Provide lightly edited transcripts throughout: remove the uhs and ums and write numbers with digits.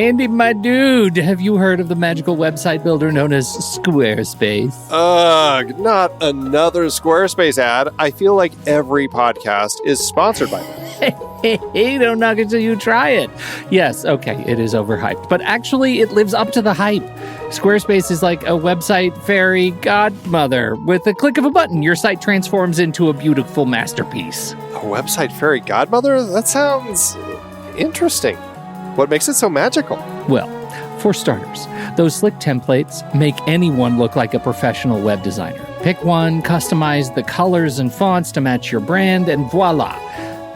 Andy, my dude, have you heard of the magical website builder known as Squarespace? Ugh, not another Squarespace ad. I feel like every podcast is sponsored by them. Hey, don't knock it till you try it. Yes, okay, it is overhyped, but actually it lives up to the hype. Squarespace is like a website fairy godmother. With a click of a button, your site transforms into a beautiful masterpiece. A website fairy godmother? That sounds interesting. What makes it so magical? Well, for starters, those slick templates make anyone look like a professional web designer. Pick one, customize the colors and fonts to match your brand, and voila.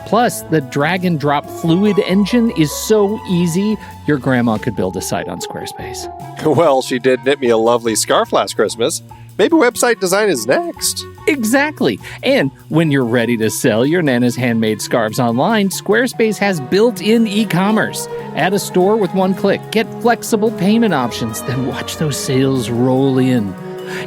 Plus, the drag and drop fluid engine is so easy, your grandma could build a site on Squarespace. Well, she did knit me a lovely scarf last Christmas. Maybe website design is next. Exactly. And when you're ready to sell your Nana's handmade scarves online, Squarespace has built-in e-commerce. Add a store with one click. Get flexible payment options. Then watch those sales roll in.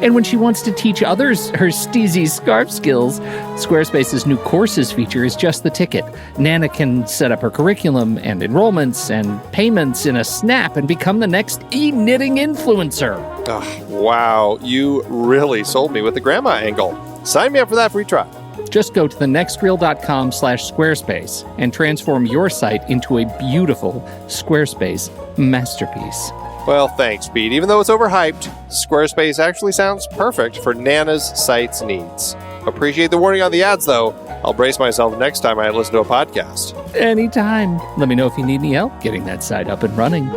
And when she wants to teach others her steezy scarf skills, Squarespace's new courses feature is just the ticket. Nana can set up her curriculum and enrollments and payments in a snap and become the next e-knitting influencer. Oh, wow, you really sold me with the grandma angle. Sign me up for that free trial. Just go to thenextreel.com/Squarespace and transform your site into a beautiful Squarespace masterpiece. Well, thanks, Pete. Even though it's overhyped, Squarespace actually sounds perfect for Nana's site's needs. Appreciate the warning on the ads, though. I'll brace myself next time I listen to a podcast. Anytime. Let me know if you need any help getting that site up and running.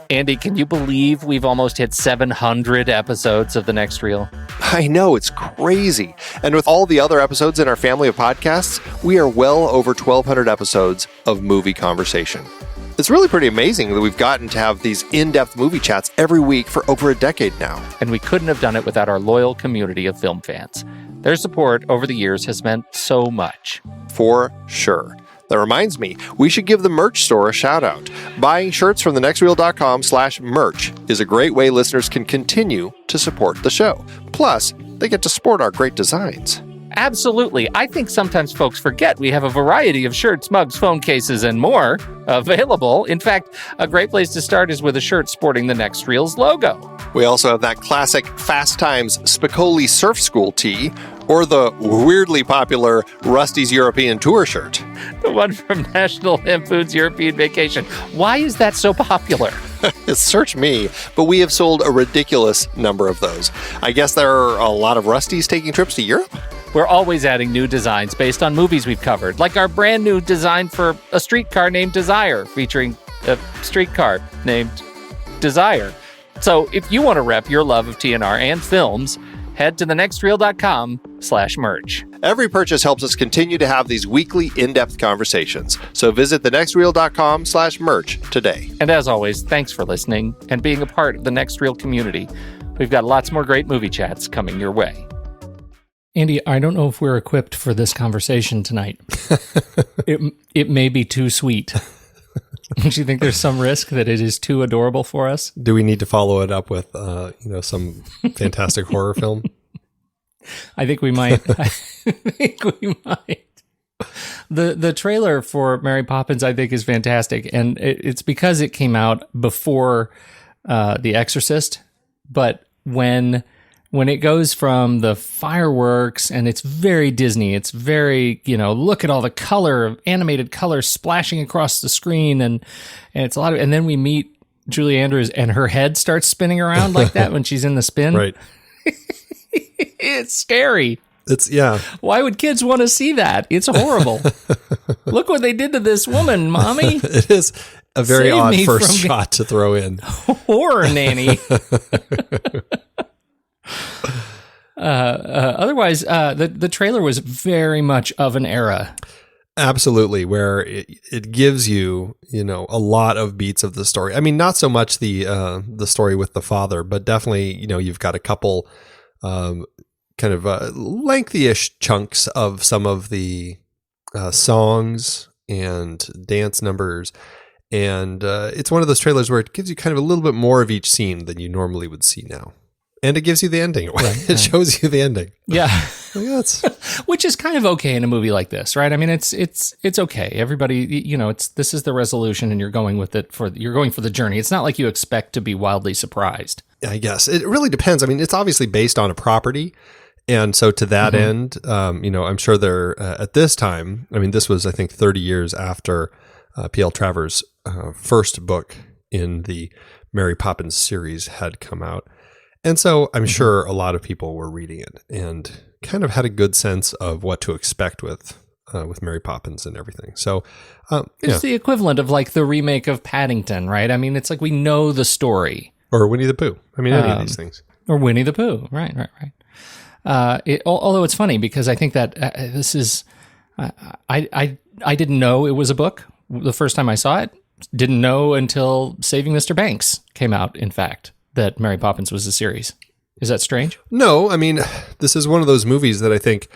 Andy, can you believe we've almost hit 700 episodes of The Next Reel? I know, it's crazy. And with all the other episodes in our family of podcasts, we are well over 1,200 episodes of movie conversation. It's really pretty amazing that we've gotten to have these in-depth movie chats every week for over a decade now. And we couldn't have done it without our loyal community of film fans. Their support over the years has meant so much. For sure. That reminds me, we should give the merch store a shout out. Buying shirts from thenextreel.com/merch is a great way listeners can continue to support the show. Plus, they get to sport our great designs. Absolutely. I think sometimes folks forget we have a variety of shirts, mugs, phone cases, and more available. In fact, a great place to start is with a shirt sporting the Next Reel's logo. We also have that classic Fast Times Spicoli Surf School tee, or the weirdly popular Rusty's European Tour shirt. The one from National Lampoon's European Vacation. Why is that so popular? Search me, but we have sold a ridiculous number of those. I guess there are a lot of Rustys taking trips to Europe? We're always adding new designs based on movies we've covered, like our brand new design for a streetcar named Desire, featuring a streetcar named Desire. So if you want to rep your love of TNR and films, head to thenextreel.com/merch. Every purchase helps us continue to have these weekly in-depth conversations. So visit thenextreel.com/merch today. And as always, thanks for listening and being a part of the Next Reel community. We've got lots more great movie chats coming your way. Andy, I don't know if we're equipped for this conversation tonight. It may be too sweet. Don't you think there's some risk that it is too adorable for us? Do we need to follow it up with, some fantastic horror film? I think we might. The trailer for Mary Poppins, I think, is fantastic, and it's because it came out before The Exorcist. But when it goes from the fireworks, and it's very Disney, it's very, look at all the color, animated color splashing across the screen, and it's a lot of, and then we meet Julie Andrews, and her head starts spinning around like that when she's in the spin. Right. It's scary. Yeah. Why would kids want to see that? It's horrible. Look what they did to this woman, Mommy. It is a very odd first shot to throw in. Horror nanny. Otherwise, the trailer was very much of an era. Absolutely, where it gives you, a lot of beats of the story. I mean, not so much the story with the father, but definitely, you've got a couple kind of lengthy-ish chunks of some of the songs and dance numbers. And it's one of those trailers where it gives you kind of a little bit more of each scene than you normally would see now. And it gives you the ending. It shows you the ending. Yeah. That's Which is kind of okay in a movie like this, right? I mean, it's okay. Everybody, this is the resolution, and you're going with it you're going for the journey. It's not like you expect to be wildly surprised. I guess it really depends. I mean, it's obviously based on a property. And so to that end, I'm sure they're at this time, I mean, this was, I think, 30 years after P.L. Travers' first book in the Mary Poppins series had come out. And so I'm sure a lot of people were reading it and kind of had a good sense of what to expect with Mary Poppins and everything. So it's the equivalent of like the remake of Paddington, right? I mean, it's like we know the story. Or Winnie the Pooh. I mean, any of these things. Or Winnie the Pooh. Right. Although it's funny because I think that this is, I didn't know it was a book the first time I saw it. Didn't know until Saving Mr. Banks came out, in fact, that Mary Poppins was a series. Is that strange? No, I mean, this is one of those movies that I think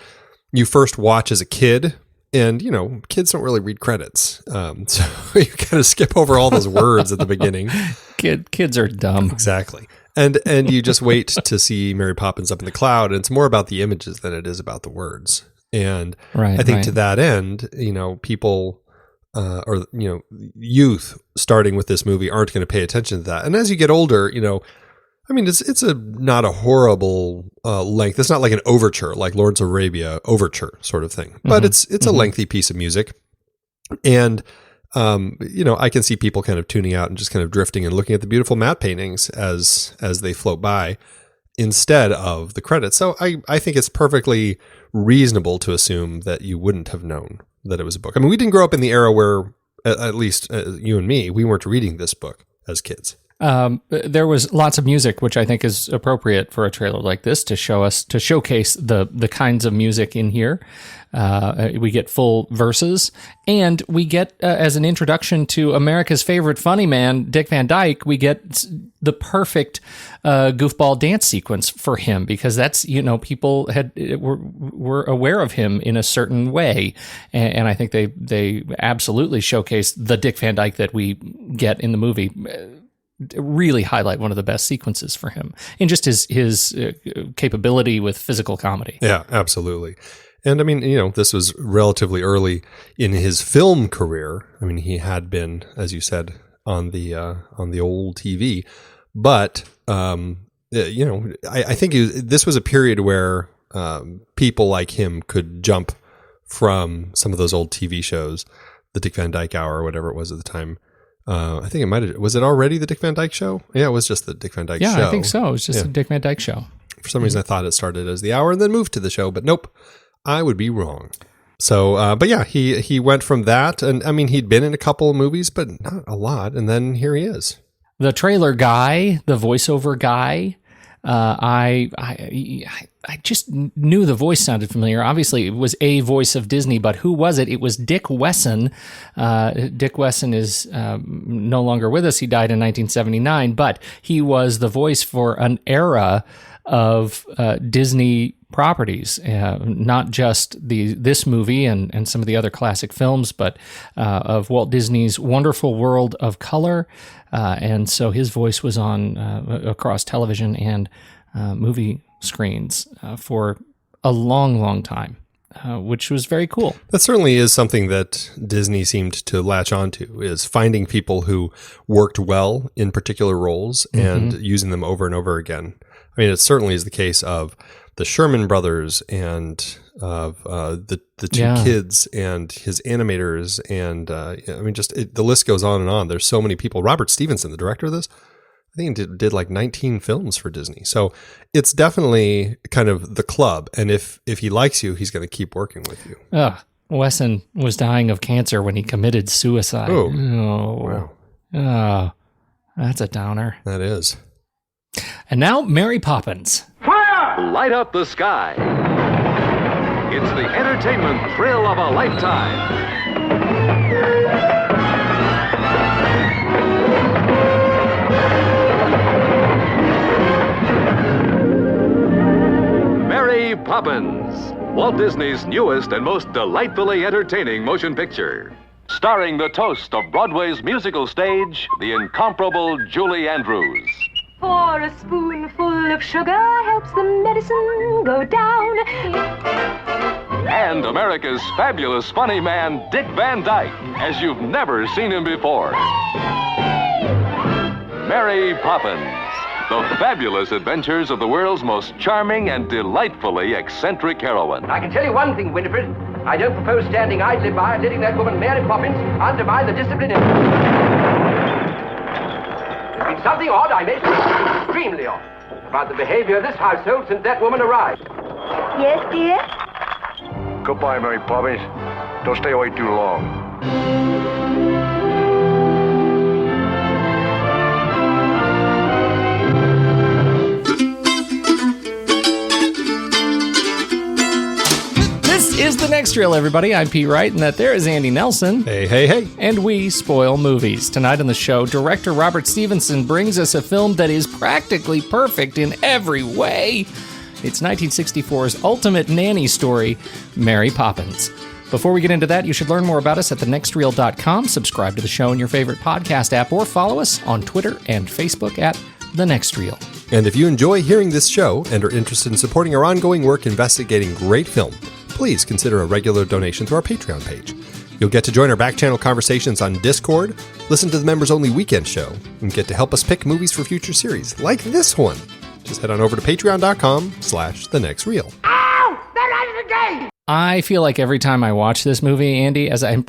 you first watch as a kid, and, kids don't really read credits. So you kind of skip over all those words at the beginning. Kids are dumb. Exactly. And you just wait to see Mary Poppins up in the cloud, and it's more about the images than it is about the words. And I think to that end, people youth starting with this movie aren't going to pay attention to that. And as you get older, I mean, it's not a horrible length. It's not like an overture, like Lawrence of Arabia overture sort of thing. But it's a lengthy piece of music. And, I can see people kind of tuning out and just kind of drifting and looking at the beautiful matte paintings as they float by instead of the credits. So I think it's perfectly reasonable to assume that you wouldn't have known that it was a book. I mean, we didn't grow up in the era where, at least you and me, we weren't reading this book as kids. There was lots of music, which I think is appropriate for a trailer like this to showcase the kinds of music in here. We get full verses, and we get, as an introduction to America's favorite funny man, Dick Van Dyke, we get the perfect goofball dance sequence for him, because that's, people were aware of him in a certain way. And I think they absolutely showcase the Dick Van Dyke that we get in the movie. Really highlight one of the best sequences for him in just his capability with physical comedy. Yeah, absolutely. And I mean, this was relatively early in his film career. I mean, he had been, as you said, on the old TV, but I think this was a period where people like him could jump from some of those old TV shows, the Dick Van Dyke Hour or whatever it was at the time. I think was it already the Dick Van Dyke Show? Yeah, it was just the Dick Van Dyke Show. Yeah, I think so. It was just the Dick Van Dyke Show. For some reason, I thought it started as the Hour and then moved to the show, but nope, I would be wrong. So, but yeah, he went from that, and I mean, he'd been in a couple of movies, but not a lot, and then here he is. The trailer guy, the voiceover guy, I just knew the voice sounded familiar. Obviously, it was a voice of Disney, but who was it? It was Dick Wesson. Dick Wesson is no longer with us. He died in 1979, but he was the voice for an era of Disney properties, not just this movie and some of the other classic films, but of Walt Disney's Wonderful World of Color. And so his voice was on across television and movie screens for a long, long time, which was very cool. That certainly is something that Disney seemed to latch onto, is finding people who worked well in particular roles and using them over and over again. I mean, it certainly is the case of the Sherman Brothers and of the two kids and his animators. And I mean, the list goes on and on. There's so many people. Robert Stevenson, the director of this, I think he did like 19 films for Disney. So it's definitely kind of the club. And if he likes you, he's going to keep working with you. Wesson was dying of cancer when he committed suicide. Oh, wow. Oh, that's a downer. That is. And now, Mary Poppins. Fire! Light up the sky. It's the entertainment thrill of a lifetime. Mary Poppins, Walt Disney's newest and most delightfully entertaining motion picture. Starring the toast of Broadway's musical stage, the incomparable Julie Andrews. For a spoonful of sugar helps the medicine go down. And America's fabulous funny man, Dick Van Dyke, as you've never seen him before. Mary Poppins, the fabulous adventures of the world's most charming and delightfully eccentric heroine. I can tell you one thing, Winifred. I don't propose standing idly by and letting that woman, Mary Poppins, undermine the discipline in... There's been something odd, I may say, extremely odd, about the behavior of this household since that woman arrived. Yes, dear? Goodbye, Mary Poppins. Don't stay away too long. This is The Next Reel, everybody. I'm Pete Wright, and that there is Andy Nelson. Hey, hey, hey. And we spoil movies. Tonight on the show, director Robert Stevenson brings us a film that is practically perfect in every way. It's 1964's ultimate nanny story, Mary Poppins. Before we get into that, you should learn more about us at thenextreel.com, subscribe to the show in your favorite podcast app, or follow us on Twitter and Facebook at The Next Reel. And if you enjoy hearing this show and are interested in supporting our ongoing work investigating great film, please consider a regular donation through our Patreon page. You'll get to join our back channel conversations on Discord, listen to the members-only weekend show, and get to help us pick movies for future series, like this one. Just head on over to patreon.com/thenextreel. Ow! They're out of the game! I feel like every time I watch this movie, Andy, as I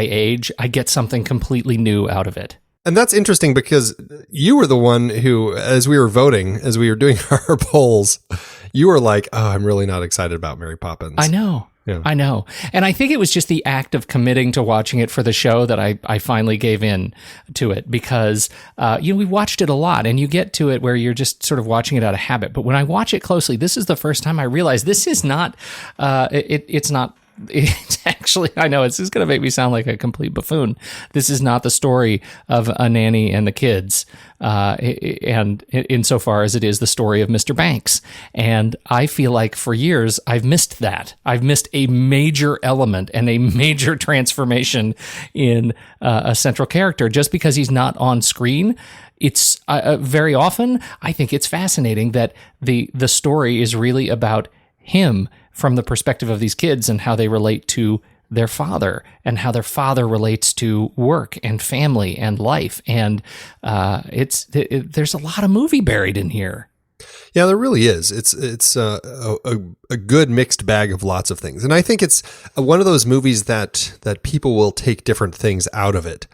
age, I get something completely new out of it. And that's interesting because you were the one who, as we were voting, as we were doing our polls, you were like, oh, I'm really not excited about Mary Poppins. I know. Yeah. I know. And I think it was just the act of committing to watching it for the show that I finally gave in to it because, we watched it a lot and you get to it where you're just sort of watching it out of habit. But when I watch it closely, this is the first time I realized this is not, it's actually, I know this is going to make me sound like a complete buffoon. This is not the story of a nanny and the kids, and insofar as it is the story of Mr. Banks. And I feel like for years I've missed that. I've missed a major element and a major transformation in a central character just because he's not on screen. It's very often, I think it's fascinating that the story is really about him from the perspective of these kids and how they relate to their father and how their father relates to work and family and life. And there's a lot of movie buried in here. Yeah, there really is. It's a good mixed bag of lots of things. And I think it's one of those movies that people will take different things out of it.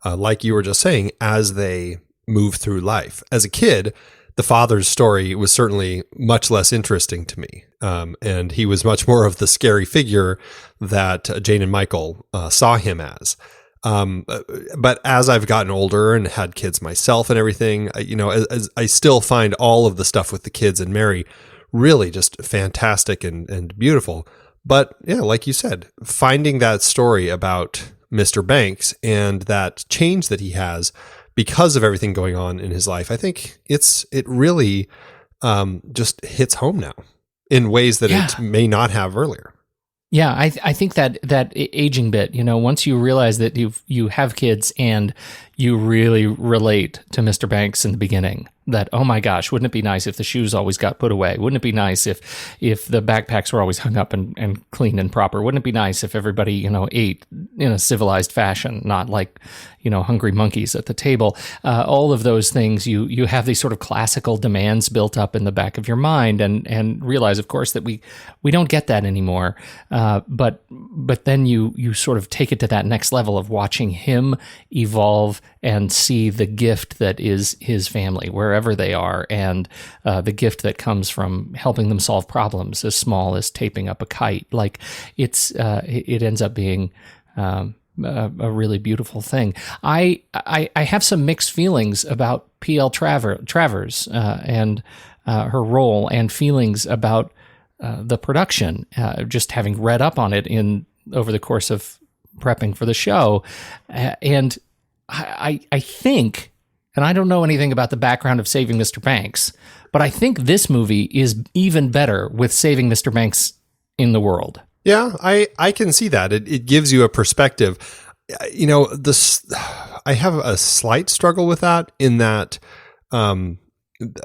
Like you were just saying, as they move through life. As a kid, the father's story was certainly much less interesting to me. And he was much more of the scary figure that Jane and Michael saw him as. But as I've gotten older and had kids myself and everything, as I still find all of the stuff with the kids and Mary really just fantastic and beautiful. But yeah, like you said, finding that story about Mr. Banks and that change that he has because of everything going on in his life, I think it really just hits home now in ways that it may not have earlier. Yeah, I think that aging bit, once you realize that you have kids and you really relate to Mr. Banks in the beginning, that, oh my gosh, wouldn't it be nice if the shoes always got put away? Wouldn't it be nice if the backpacks were always hung up and clean and proper? Wouldn't it be nice if everybody, ate in a civilized fashion, not like, hungry monkeys at the table? All of those things, you have these sort of classical demands built up in the back of your mind and realize, of course, that we don't get that anymore. But then you sort of take it to that next level of watching him evolve and see the gift that is his family, wherever they are, and the gift that comes from helping them solve problems as small as taping up a kite. Like it ends up being a really beautiful thing. I have some mixed feelings about P.L. Travers and her role, and feelings about the production, just having read up on it over the course of prepping for the show. And I think, and I don't know anything about the background of Saving Mr. Banks, but I think this movie is even better with Saving Mr. Banks in the world. Yeah, I can see that. It gives you a perspective. I have a slight struggle with that in that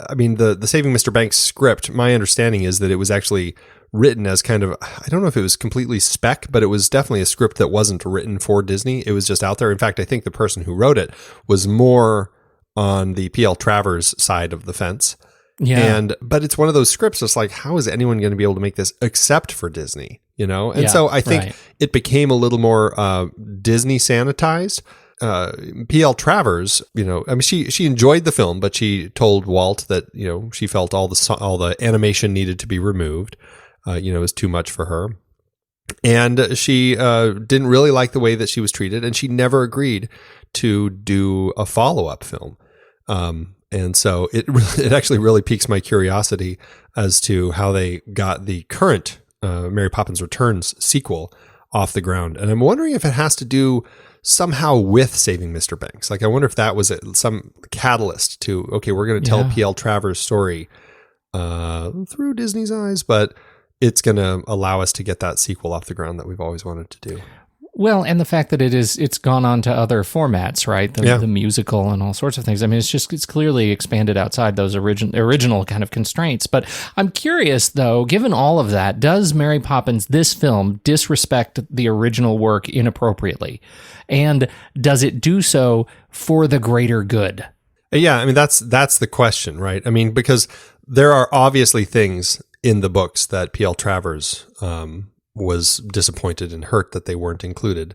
I mean, the Saving Mr. Banks script, my understanding is that it was actually written as kind of, I don't know if it was completely spec, but it was definitely a script that wasn't written for Disney. It was just out there. In fact, I think the person who wrote it was more on the P.L. Travers side of the fence. Yeah. But it's one of those scripts that's like, how is anyone going to be able to make this except for Disney? You know? And so I think it became a little more Disney sanitized. P.L. Travers, you know, I mean, she enjoyed the film, but she told Walt that, you know, she felt all the animation needed to be removed. You know, it was too much for her. And she didn't really like the way that she was treated, and she never agreed to do a follow-up film. And so it actually really piques my curiosity as to how they got the current Mary Poppins Returns sequel off the ground. And I'm wondering if it has to do somehow with Saving Mr. Banks. Like, I wonder if that was some catalyst to, okay, we're going to tell P.L. Travers' story through Disney's eyes, but it's going to allow us to get that sequel off the ground that we've always wanted to do. Well, and the fact that it's gone on to other formats, right? The musical and all sorts of things. I mean, it's clearly expanded outside those original kind of constraints. But I'm curious, though, given all of that, does Mary Poppins, this film, disrespect the original work inappropriately? And does it do so for the greater good? Yeah, I mean, that's the question, right? I mean, because there are obviously things in the books that P.L. Travers was disappointed and hurt that they weren't included.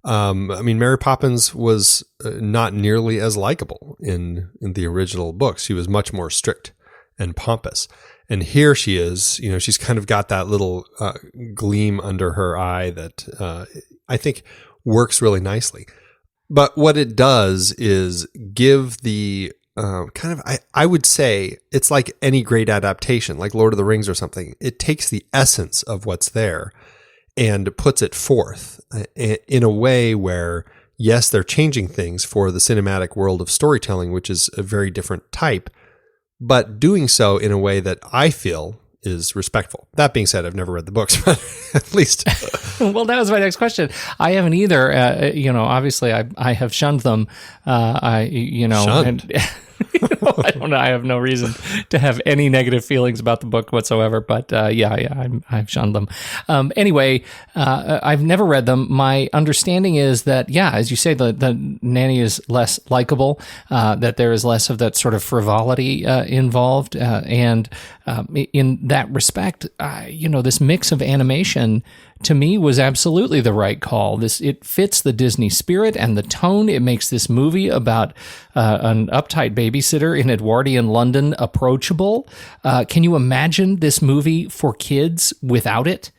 I mean, Mary Poppins was not nearly as likable in the original books. She was much more strict and pompous. And here she is, you know, she's kind of got that little gleam under her eye that I think works really nicely. But what it does is give the I would say it's like any great adaptation, like Lord of the Rings or something. It takes the essence of what's there and puts it forth in a way where, yes, they're changing things for the cinematic world of storytelling, which is a very different type, but doing so in a way that I feel is respectful. That being said, I've never read the books, but at least. Well, that was my next question. I haven't either. You know, obviously, I have shunned them. Shunned. I don't know. I have no reason to have any negative feelings about the book whatsoever. But I've shunned them. Anyway, I've never read them. My understanding is that, as you say, the nanny is less likable. That there is less of that sort of frivolity involved, and in that respect, this mix of animation to me was absolutely the right call. It fits the Disney spirit and the tone. It makes this movie about an uptight babysitter in Edwardian London approachable. Can you imagine this movie for kids without it?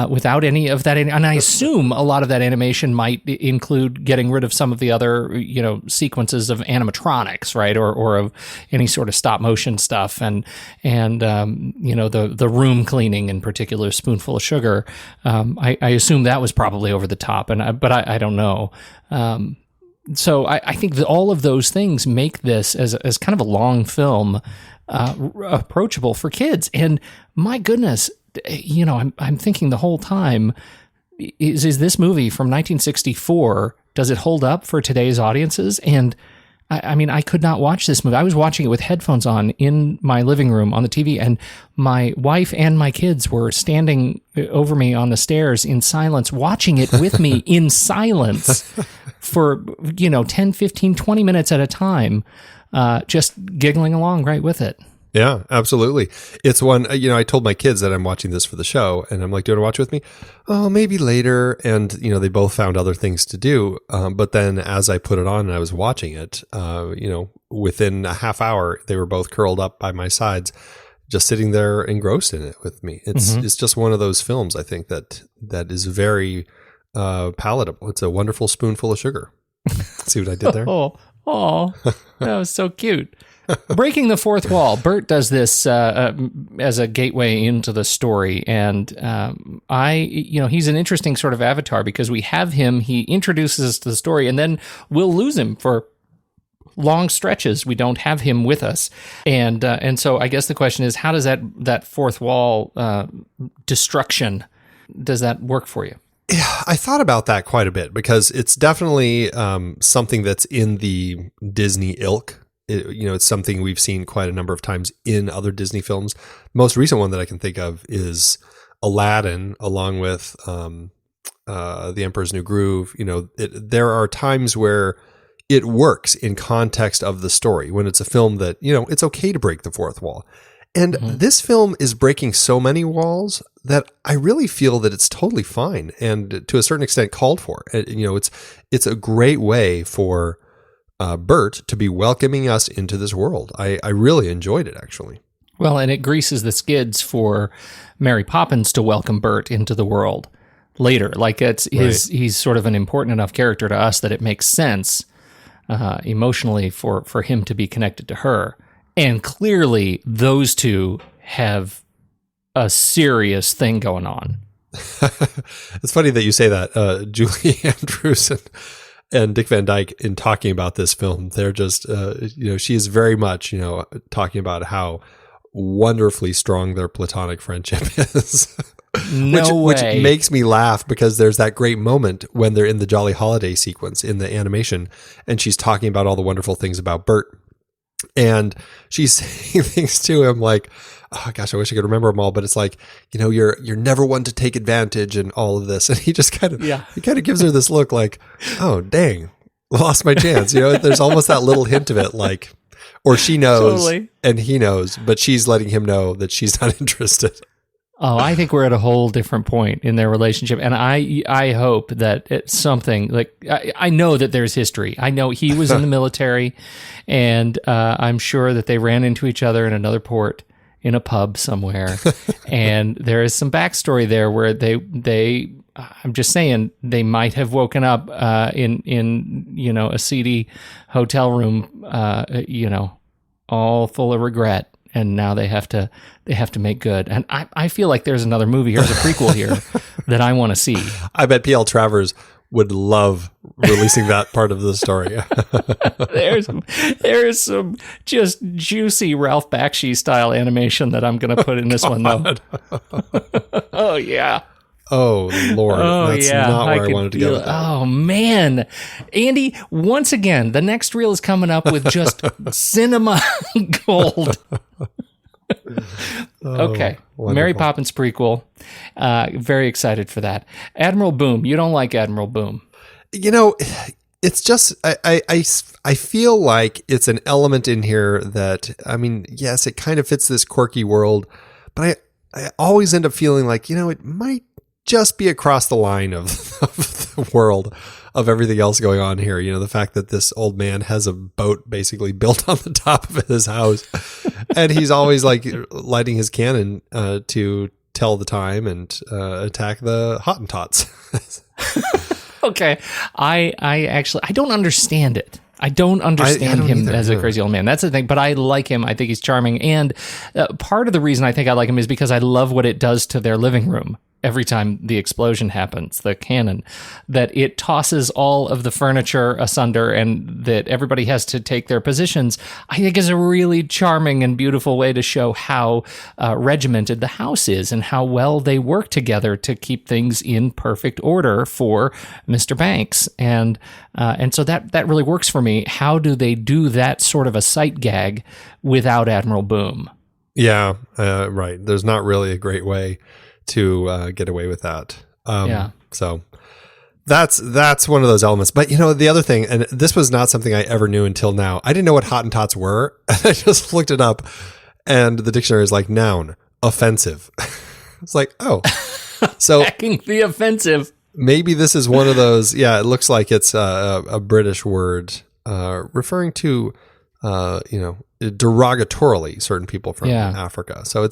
Without any of that, and I assume a lot of that animation might include getting rid of some of the other, sequences of animatronics, right, or of any sort of stop motion stuff, and the room cleaning in particular, Spoonful of Sugar. I assume that was probably over the top, but I don't know. So I think that all of those things make this as kind of a long film approachable for kids, and my goodness. I'm thinking the whole time, is this movie from 1964, does it hold up for today's audiences? And I mean, I could not watch this movie. I was watching it with headphones on in my living room on the TV, and my wife and my kids were standing over me on the stairs in silence, watching it with me in silence for, 10, 15, 20 minutes at a time, just giggling along right with it. Yeah, absolutely. It's one, I told my kids that I'm watching this for the show, and I'm like, do you want to watch with me? Oh, maybe later. And, they both found other things to do. But then as I put it on and I was watching it, within a half hour, they were both curled up by my sides, just sitting there engrossed in it with me. It's just one of those films, I think, that is very palatable. It's a wonderful spoonful of sugar. See what I did there? Oh, that was so cute. Breaking the fourth wall. Bert does this as a gateway into the story, and he's an interesting sort of avatar because we have him. He introduces us to the story, and then we'll lose him for long stretches. We don't have him with us, and so I guess the question is, how does that fourth wall destruction, does that work for you? Yeah, I thought about that quite a bit because it's definitely something that's in the Disney ilk. it's something we've seen quite a number of times in other Disney films. Most recent one that I can think of is Aladdin, along with The Emperor's New Groove. There are times where it works in context of the story, when it's a film that, it's okay to break the fourth wall. And this film is breaking so many walls that I really feel that it's totally fine and to a certain extent called for. It's a great way for Bert to be welcoming us into this world. I really enjoyed it, actually. Well, and it greases the skids for Mary Poppins to welcome Bert into the world later. Like he's sort of an important enough character to us that it makes sense emotionally for him to be connected to her. And clearly, those two have a serious thing going on. It's funny that you say that. Julie Andrews and Dick Van Dyke, in talking about this film, they're just, she is very much, talking about how wonderfully strong their platonic friendship is. Which makes me laugh, because there's that great moment when they're in the Jolly Holiday sequence in the animation, and she's talking about all the wonderful things about Bert. And she's saying things to him like, oh gosh, I wish I could remember them all, but it's like, you're never one to take advantage and all of this. And he just kind of gives her this look like, oh dang, lost my chance. There's almost that little hint of it, like, or she knows totally. And he knows, but she's letting him know that she's not interested. Oh, I think we're at a whole different point in their relationship. And I hope that it's something like, I know that there's history. I know he was in the military, and I'm sure that they ran into each other in another port in a pub somewhere. And there is some backstory there where they I'm just saying, they might have woken up in a seedy hotel room, all full of regret. And now they have to make good. And I feel like there's another movie here, there's a prequel here that I want to see. I bet P.L. Travers would love releasing that part of the story. There's some just juicy Ralph Bakshi style animation that I'm going to put in this one, though. Oh, yeah. Oh, Lord. That's not where I wanted to go with that. Oh, man. Andy, once again, the next reel is coming up with just cinema gold. Okay. Wonderful. Mary Poppins prequel. Very excited for that. Admiral Boom. You don't like Admiral Boom. It's just, I feel like it's an element in here that, yes, it kind of fits this quirky world, but I always end up feeling like, it might just be across the line of the world of everything else going on here. The fact that this old man has a boat basically built on the top of his house, and he's always like lighting his cannon to tell the time and attack the Hottentots. Okay. I don't understand it. I don't understand him either, as a crazy old man. That's the thing. But I like him. I think he's charming. And part of the reason I think I like him is because I love what it does to their living room. Every time the explosion happens, the cannon, that it tosses all of the furniture asunder and that everybody has to take their positions, I think is a really charming and beautiful way to show how regimented the house is and how well they work together to keep things in perfect order for Mr. Banks. And so that really works for me. How do they do that sort of a sight gag without Admiral Boom? Yeah, right. There's not really a great way to get away with that. So that's one of those elements. But the other thing, and this was not something I ever knew until now. I didn't know what Hottentots were. I just looked it up, and the dictionary is like noun, offensive. It's like, oh, so backing the offensive. Maybe this is one of those. Yeah, it looks like it's a British word referring to derogatorily certain people from Africa. So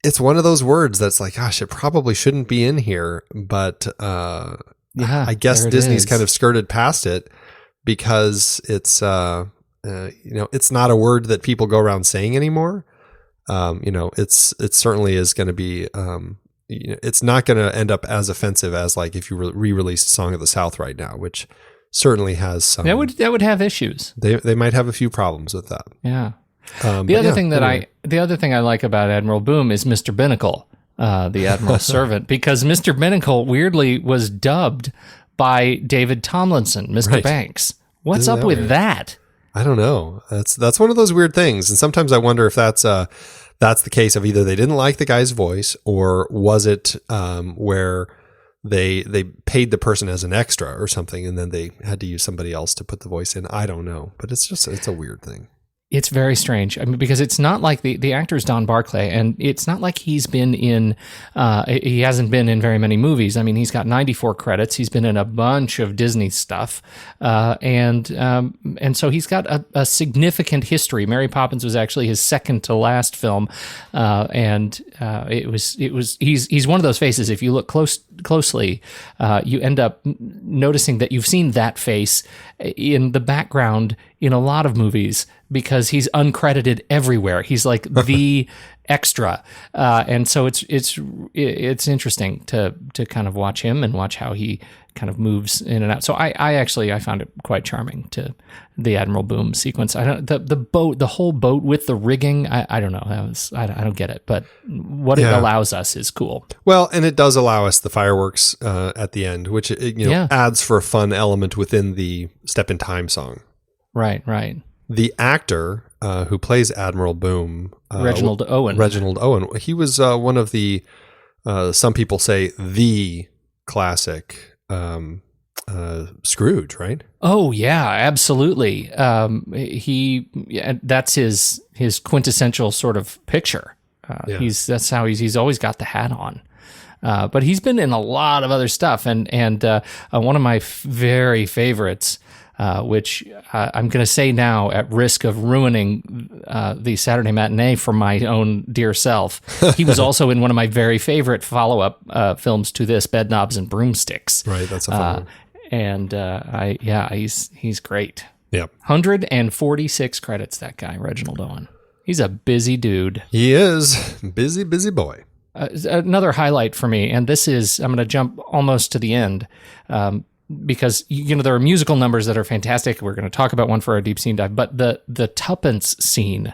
it's one of those words that's like, gosh, it probably shouldn't be in here, but I guess Disney's kind of skirted past it because it's it's not a word that people go around saying anymore. It certainly is going to be it's not going to end up as offensive as like if you re-released Song of the South right now, which certainly has some. That would have issues. They might have a few problems with that. Yeah. The other thing I like about Admiral Boom is Mr. Binnacle, the Admiral's servant, because Mr. Binnacle weirdly was dubbed by David Tomlinson, Mr. Banks. What's up with that? I don't know. That's one of those weird things. And sometimes I wonder if that's the case of either they didn't like the guy's voice, or was it where they paid the person as an extra or something, and then they had to use somebody else to put the voice in. I don't know, but it's a weird thing. It's very strange. I mean, because it's not like the actor is Don Barclay, and it's not like he's been in, he hasn't been in very many movies. I mean, he's got 94 credits. He's been in a bunch of Disney stuff. And so he's got a significant history. Mary Poppins was actually his second to last film. He's one of those faces. If you look closely, you end up noticing that you've seen that face in the background in a lot of movies, because he's uncredited everywhere. He's like the extra, and so it's interesting to kind of watch him and watch how he kind of moves in and out. So I found it quite charming, to the Admiral Boom sequence. The whole boat with the rigging. I don't know. I don't get it, but what it allows us is cool. Well, and it does allow us the fireworks at the end, which adds for a fun element within the Step in Time song. Right. The actor who plays Admiral Boom, Reginald Owen, he was one of the, some people say, the classic Scrooge, right? Oh yeah, absolutely. That's his quintessential sort of picture. He's always got the hat on. But he's been in a lot of other stuff, and one of my very favorites, which I'm going to say now at risk of ruining the Saturday matinee for my own dear self. He was also in one of my very favorite follow-up films to this, Bedknobs and Broomsticks. Right, that's a fun one. And he's great. Yep. 146 credits, that guy, Reginald Owen. He's a busy dude. He is. Busy boy. Another highlight for me, and this is, I'm going to jump almost to the end, because there are musical numbers that are fantastic. We're going to talk about one for our deep scene dive, but the tuppence scene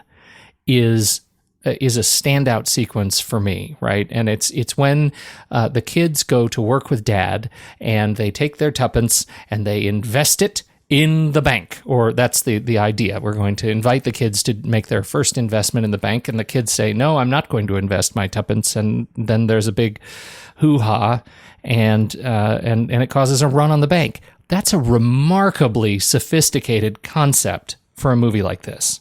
is a standout sequence for me, right? And it's when the kids go to work with Dad, and they take their tuppence and they invest it in the bank, or that's the idea. We're going to invite the kids to make their first investment in the bank, and the kids say, "No, I'm not going to invest my tuppence." And then there's a big hoo-ha, and it causes a run on the bank. That's a remarkably sophisticated concept for a movie like this.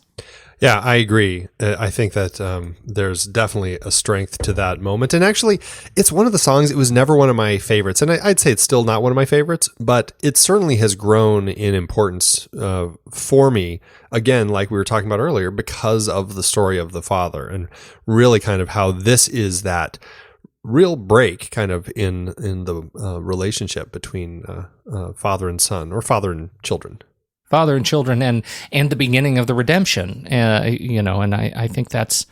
Yeah, I agree. I think that there's definitely a strength to that moment. And actually, it's one of the songs, it was never one of my favorites. And I'd say it's still not one of my favorites, but it certainly has grown in importance for me, again, like we were talking about earlier, because of the story of the father, and really kind of how this is that real break kind of in the relationship between father and son, or father and children. Father and children, and the beginning of the redemption, and I think that's,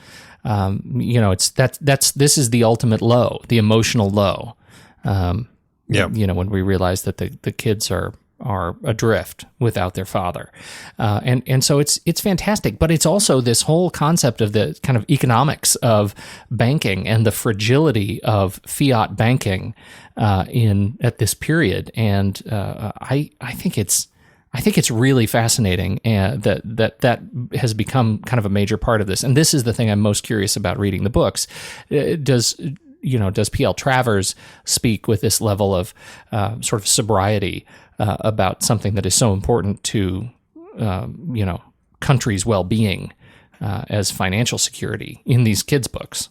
this is the ultimate low, the emotional low. When we realize that the kids are adrift without their father, and so it's fantastic. But it's also this whole concept of the kind of economics of banking and the fragility of fiat banking at this period, and I think it's really fascinating, and that has become kind of a major part of this. And this is the thing I'm most curious about reading the books. Does P.L. Travers speak with this level of sort of sobriety about something that is so important to countries' well-being as financial security in these kids' books?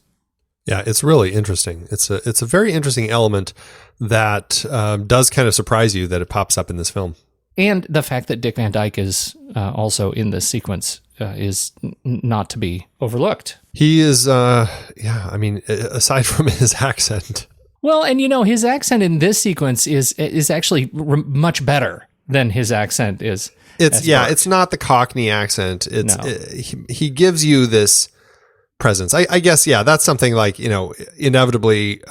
Yeah, it's really interesting. It's a very interesting element that does kind of surprise you that it pops up in this film. And the fact that Dick Van Dyke is also in this sequence is not to be overlooked. He is, aside from his accent. Well, and his accent in this sequence is actually much better than his accent is. It's not the Cockney accent. He gives you this presence. I guess, that's something like, inevitably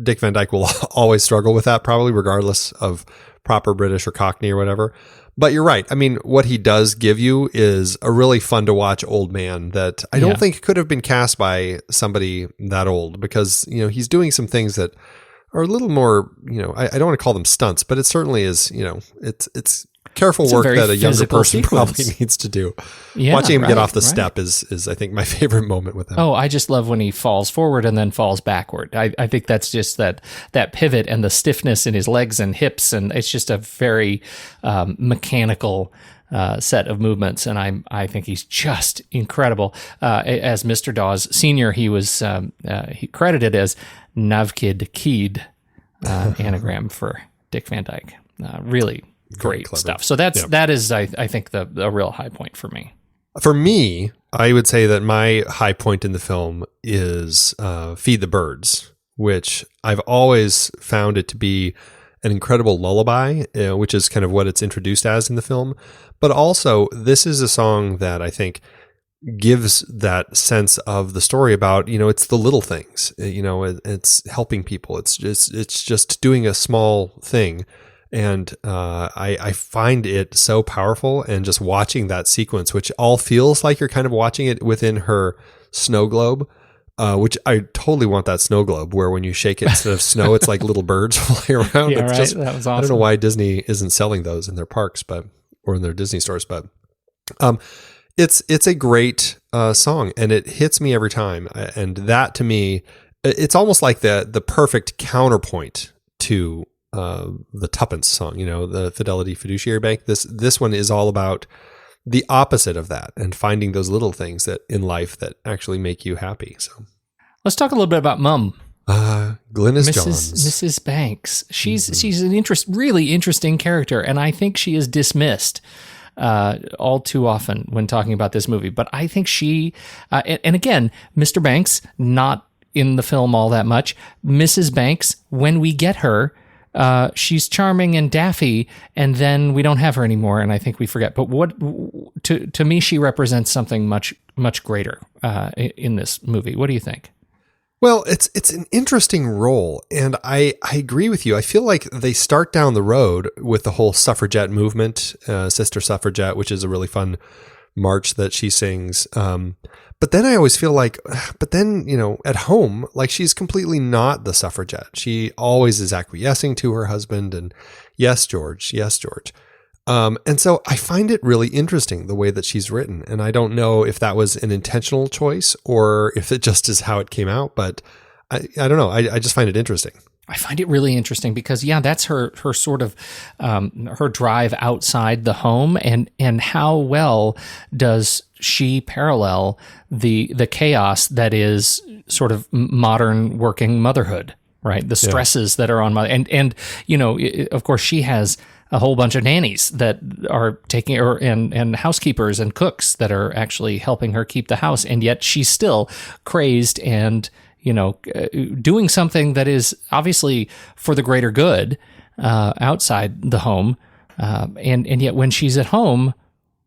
Dick Van Dyke will always struggle with that, probably regardless of proper British or Cockney or whatever. But you're right. I mean, what he does give you is a really fun to watch old man that I don't think could have been cast by somebody that old, because, he's doing some things that are a little more, I don't want to call them stunts, but it certainly is, it's careful It's a work very that a younger physical person sequence. probably needs to do. Yeah, Watching him get off the right. step is I think my favorite moment with him. Oh, I just love when he falls forward and then falls backward. I think that's just that pivot and the stiffness in his legs and hips, and it's just a very mechanical set of movements. And I think he's just incredible. As Mr. Dawes Sr., he was he credited as Navkid Keed, anagram for Dick Van Dyke. Really great clever. stuff. So that is I think the real high point for me. For me, I would say that my high point in the film is Feed the Birds, which I've always found it to be an incredible lullaby, which is kind of what it's introduced as in the film. But also, this is a song that I think gives that sense of the story about, it's the little things, it's helping people. It's just doing a small thing. And I find it so powerful, and just watching that sequence, which all feels like you're kind of watching it within her snow globe, which I totally want that snow globe where when you shake it instead of snow, it's like little birds flying around. Yeah, It's right. just, That was awesome. I don't know why Disney isn't selling those in their parks, or in their Disney stores, but it's a great song, and it hits me every time. And that to me, it's almost like the perfect counterpoint to the Tuppence song, the Fidelity Fiduciary Bank. This one is all about the opposite of that, and finding those little things that in life that actually make you happy. So Let's talk a little bit about Mum. Glynis Johns. Mrs. Banks. She's an really interesting character, and I think she is dismissed all too often when talking about this movie. But I think she, and again, Mr. Banks, not in the film all that much. Mrs. Banks, when we get her, she's charming and daffy, and then we don't have her anymore, and I think we forget. But to me, she represents something much greater in this movie. What do you think? Well, it's an interesting role, and I agree with you. I feel like they start down the road with the whole suffragette movement, Sister Suffragette, which is a really fun march that she sings. But then I always feel like, at home, like she's completely not the suffragette. She always is acquiescing to her husband, and yes, George. And so I find it really interesting the way that she's written. And I don't know if that was an intentional choice or if it just is how it came out, but I don't know. I just find it interesting. I find it really interesting because, that's her sort of her drive outside the home, and how well does she parallel the chaos that is sort of modern working motherhood, right? The stresses that are on mother, and of course she has a whole bunch of nannies that are taking her, and housekeepers and cooks that are actually helping her keep the house, and yet she's still crazed and doing something that is obviously for the greater good outside the home, and yet when she's at home,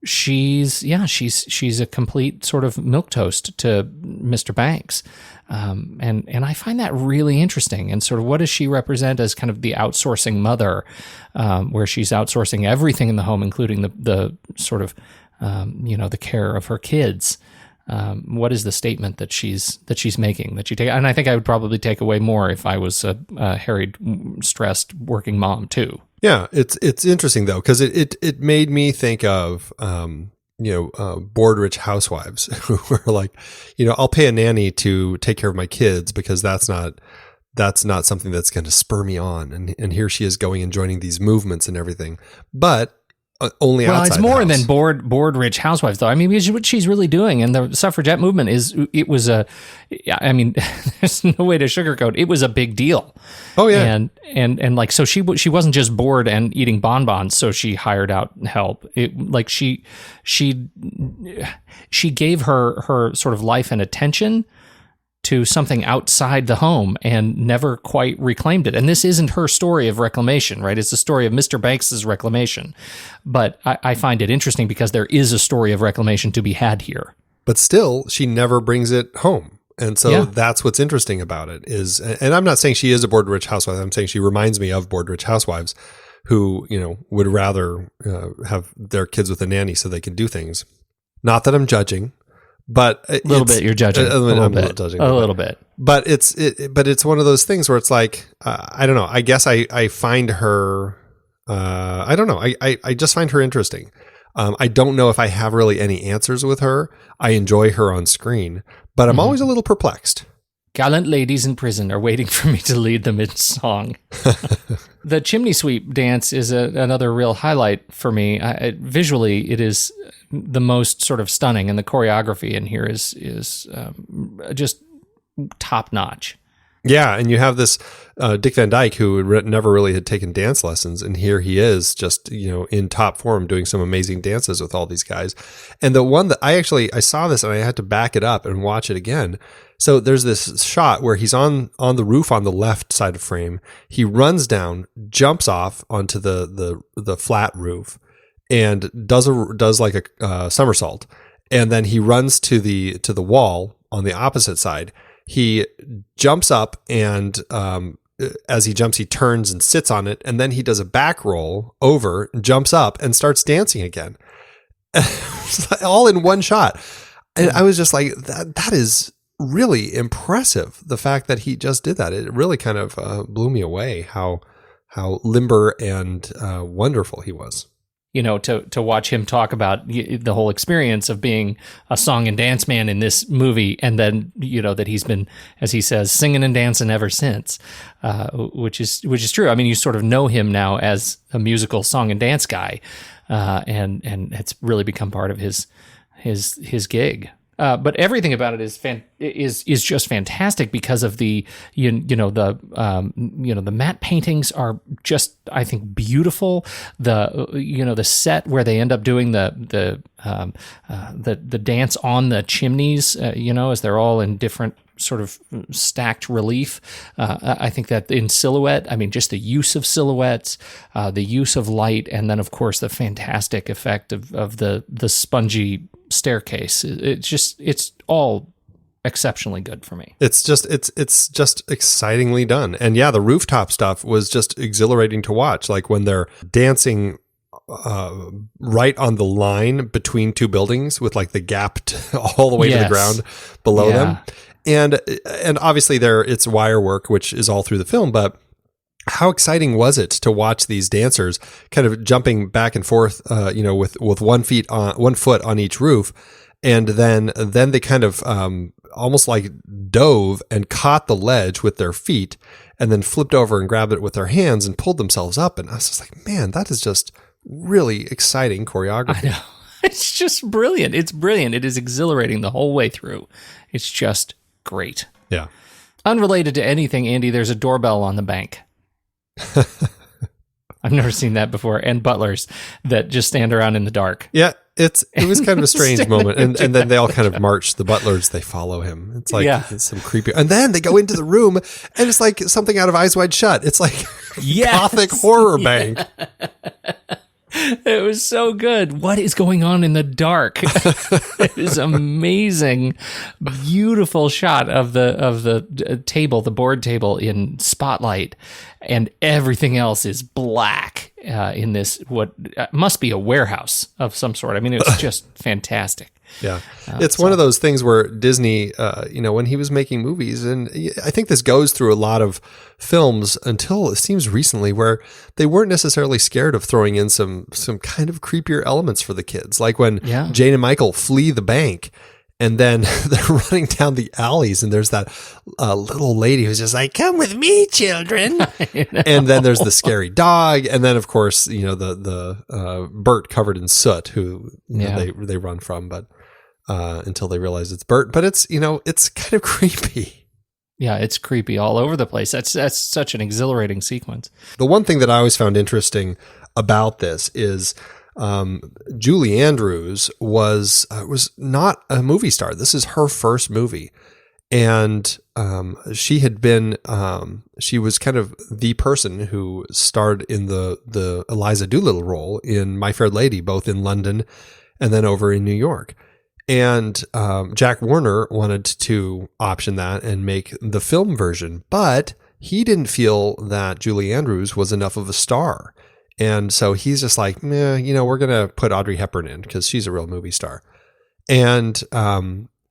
she's a complete sort of milquetoast to Mr. Banks, and I find that really interesting. And sort of what does she represent as kind of the outsourcing mother, where she's outsourcing everything in the home, including the sort of the care of her kids. What is the statement that she's making that you take? And I think I would probably take away more if I was a harried, stressed working mom too. Yeah, it's interesting though, because it made me think of bored rich housewives who were like, I'll pay a nanny to take care of my kids because that's not something that's going to spur me on. And here she is going and joining these movements and everything, but only outside. Well, it's more than bored rich housewives, though. I mean, what she's really doing, and the suffragette movement there's no way to sugarcoat. It was a big deal. Oh yeah, and like, so she wasn't just bored and eating bonbons, so she hired out help. She gave her sort of life and attention to something outside the home and never quite reclaimed it. And this isn't her story of reclamation, right? It's the story of Mr. Banks's reclamation. But I find it interesting because there is a story of reclamation to be had here. But still, she never brings it home. And so that's what's interesting about it is, and I'm not saying she is a bored rich housewife. I'm saying she reminds me of bored rich housewives who, would rather have their kids with a nanny so they can do things. Not that I'm judging. But a little bit, you're judging. A little bit. But it's one of those things where it's like, I don't know. I guess I find her I don't know. I just find her interesting. I don't know if I have really any answers with her. I enjoy her on screen, but I'm always a little perplexed. Gallant ladies in prison are waiting for me to lead them in song. The chimney sweep dance is another real highlight for me. Visually, it is the most sort of stunning, and the choreography in here is just top notch. Yeah, and you have this Dick Van Dyke who never really had taken dance lessons, and here he is just, in top form doing some amazing dances with all these guys. And the one that I saw this and I had to back it up and watch it again. So there's this shot where he's on the roof on the left side of frame. He runs down, jumps off onto the flat roof, and does like a somersault. And then he runs to the wall on the opposite side. He jumps up, and as he jumps, he turns and sits on it, and then he does a back roll over, jumps up, and starts dancing again, all in one shot. And I was just like, that is really impressive. The fact that he just did that, it really kind of blew me away. How limber and wonderful he was. To watch him talk about the whole experience of being a song and dance man in this movie, and then that he's been, as he says, singing and dancing ever since, which is true. I mean, you sort of know him now as a musical song and dance guy, and it's really become part of his gig. But everything about it is just fantastic because of the the matte paintings are just, I think, beautiful. The set where they end up doing the dance on the chimneys, as they're all in different sort of stacked relief. I think that in silhouette, I mean, just the use of silhouettes, the use of light, and then of course the fantastic effect of the spongy staircase. It's all exceptionally good for me. It's just excitingly done. And yeah, the rooftop stuff was just exhilarating to watch. Like when they're dancing right on the line between two buildings with like the gap all the way to the ground below them. And obviously it's wire work, which is all through the film, but how exciting was it to watch these dancers kind of jumping back and forth, with 1 foot on each roof. And then they kind of almost like dove and caught the ledge with their feet and then flipped over and grabbed it with their hands and pulled themselves up. And I was just like, man, that is just really exciting choreography. I know. It's just brilliant. It's brilliant. It is exhilarating the whole way through. It's just great. Yeah. Unrelated to anything, Andy, there's a doorbell on the bank. I've never seen that before. And butlers that just stand around in the dark. Yeah, it was kind of a strange moment. And then they all kind of march. The butlers, they follow him. It's like it's some creepy. And then they go into the room and it's like something out of Eyes Wide Shut. It's like Gothic horror bank. It was so good. What is going on in the dark? It is amazing, beautiful shot of the table, the board table in spotlight, and everything else is black in this what must be a warehouse of some sort. I mean, it's just fantastic. Yeah. It's one of those things where Disney, when he was making movies, and I think this goes through a lot of films until it seems recently, where they weren't necessarily scared of throwing in some kind of creepier elements for the kids. Like when Jane and Michael flee the bank and then they're running down the alleys and there's that little lady who's just like, "Come with me, children." And then there's the scary dog. And then of course, the Bert covered in soot who they run from, but until they realize it's Bert. But it's kind of creepy. Yeah, it's creepy all over the place. That's such an exhilarating sequence. The one thing that I always found interesting about this is Julie Andrews was not a movie star. This is her first movie. And she had been, she was kind of the person who starred in the Eliza Doolittle role in My Fair Lady, both in London and then over in New York. And Jack Warner wanted to option that and make the film version, but he didn't feel that Julie Andrews was enough of a star. And so he's just like, we're going to put Audrey Hepburn in because she's a real movie star. And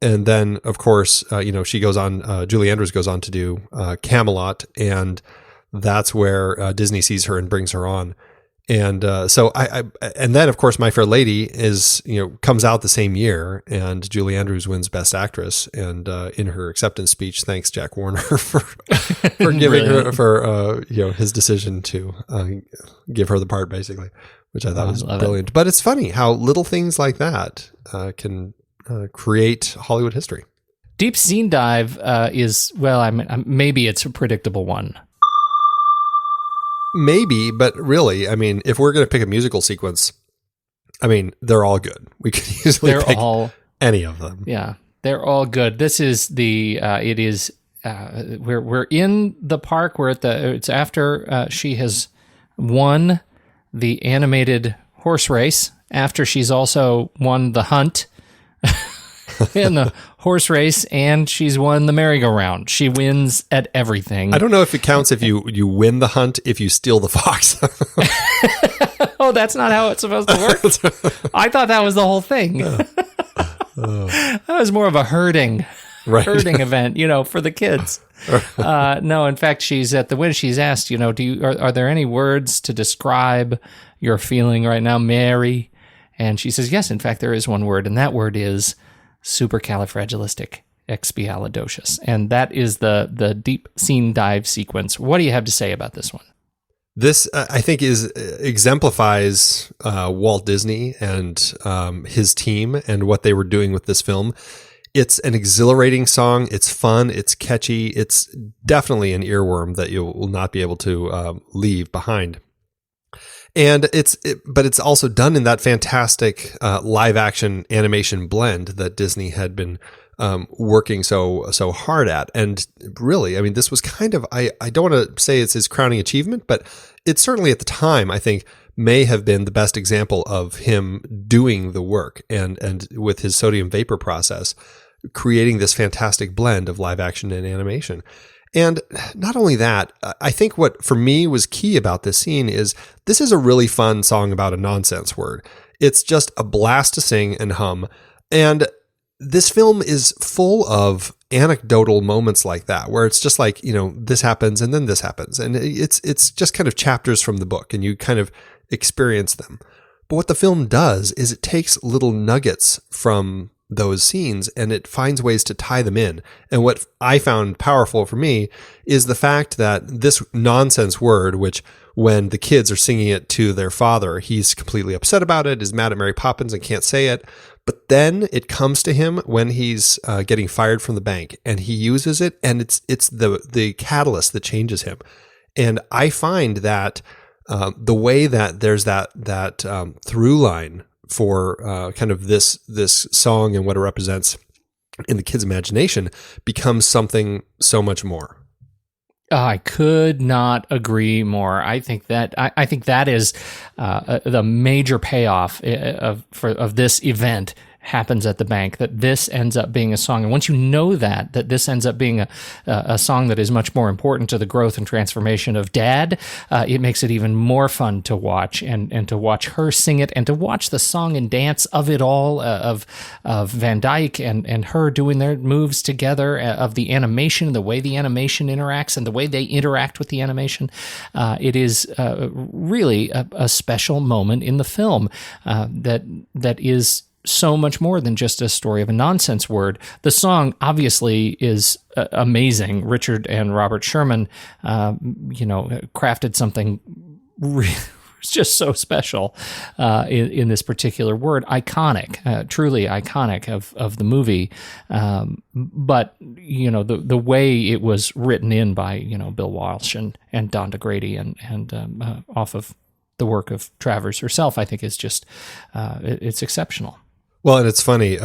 then, of course, she goes on, Julie Andrews goes on to do Camelot, and that's where Disney sees her and brings her on. And so and then of course My Fair Lady is, comes out the same year, and Julie Andrews wins Best Actress, and in her acceptance speech thanks Jack Warner for giving her for his decision to give her the part, basically, which I thought was brilliant. But it's funny how little things like that can create Hollywood history. Deep scene dive is, maybe it's a predictable one. Maybe, but really, if we're going to pick a musical sequence, they're all good. We could easily pick any of them. Yeah, they're all good. This is we're in the park. It's after she has won the animated horse race, after she's also won the hunt in the horse race, and she's won the merry-go-round. She wins at everything. I don't know if it counts if you win the hunt if you steal the fox. Oh, that's not how it's supposed to work? I thought that was the whole thing. That was more of a herding event, for the kids. No, in fact, she's at the win. She's asked, are there any words to describe your feeling right now, Mary? And she says, yes, in fact, there is one word, and that word is supercalifragilisticexpialidocious. And that is the deep scene dive sequence. What do you have to say about this one? This, I think, exemplifies Walt Disney and his team and what they were doing with this film. It's an exhilarating song. It's fun. It's catchy. It's definitely an earworm that you will not be able to leave behind. And but it's also done in that fantastic live action animation blend that Disney had been working so hard at. And really, this was kind of, I don't want to say it's his crowning achievement, but it certainly at the time, I think, may have been the best example of him doing the work and with his sodium vapor process, creating this fantastic blend of live action and animation. And not only that, I think what for me was key about this scene is this is a really fun song about a nonsense word. It's just a blast to sing and hum. And this film is full of anecdotal moments like that, where it's just like, this happens and then this happens. And it's just kind of chapters from the book, and you kind of experience them. But what the film does is it takes little nuggets from those scenes and it finds ways to tie them in. And what I found powerful for me is the fact that this nonsense word, which when the kids are singing it to their father, he's completely upset about it, is mad at Mary Poppins and can't say it. But then it comes to him when he's getting fired from the bank, and he uses it, and it's the catalyst that changes him. And I find that the way that there's that through line for kind of this song and what it represents in the kid's imagination becomes something so much more. I could not agree more. I think that is the major payoff of this event happens at the bank, that this ends up being a song. And once you know that this ends up being a song that is much more important to the growth and transformation of Dad, it makes it even more fun to watch and to watch her sing it and to watch the song and dance of it all, of Van Dyke and her doing their moves together, of the animation, the way the animation interacts and the way they interact with the animation. It is really a special moment in the film that is so much more than just a story of a nonsense word. The song obviously is amazing. Richard and Robert Sherman, crafted something just so special in this particular word. Iconic, truly iconic of the movie. But the way it was written in by Bill Walsh and Don DeGrady and off of the work of Travers herself, I think is just it's exceptional. Well, and it's funny,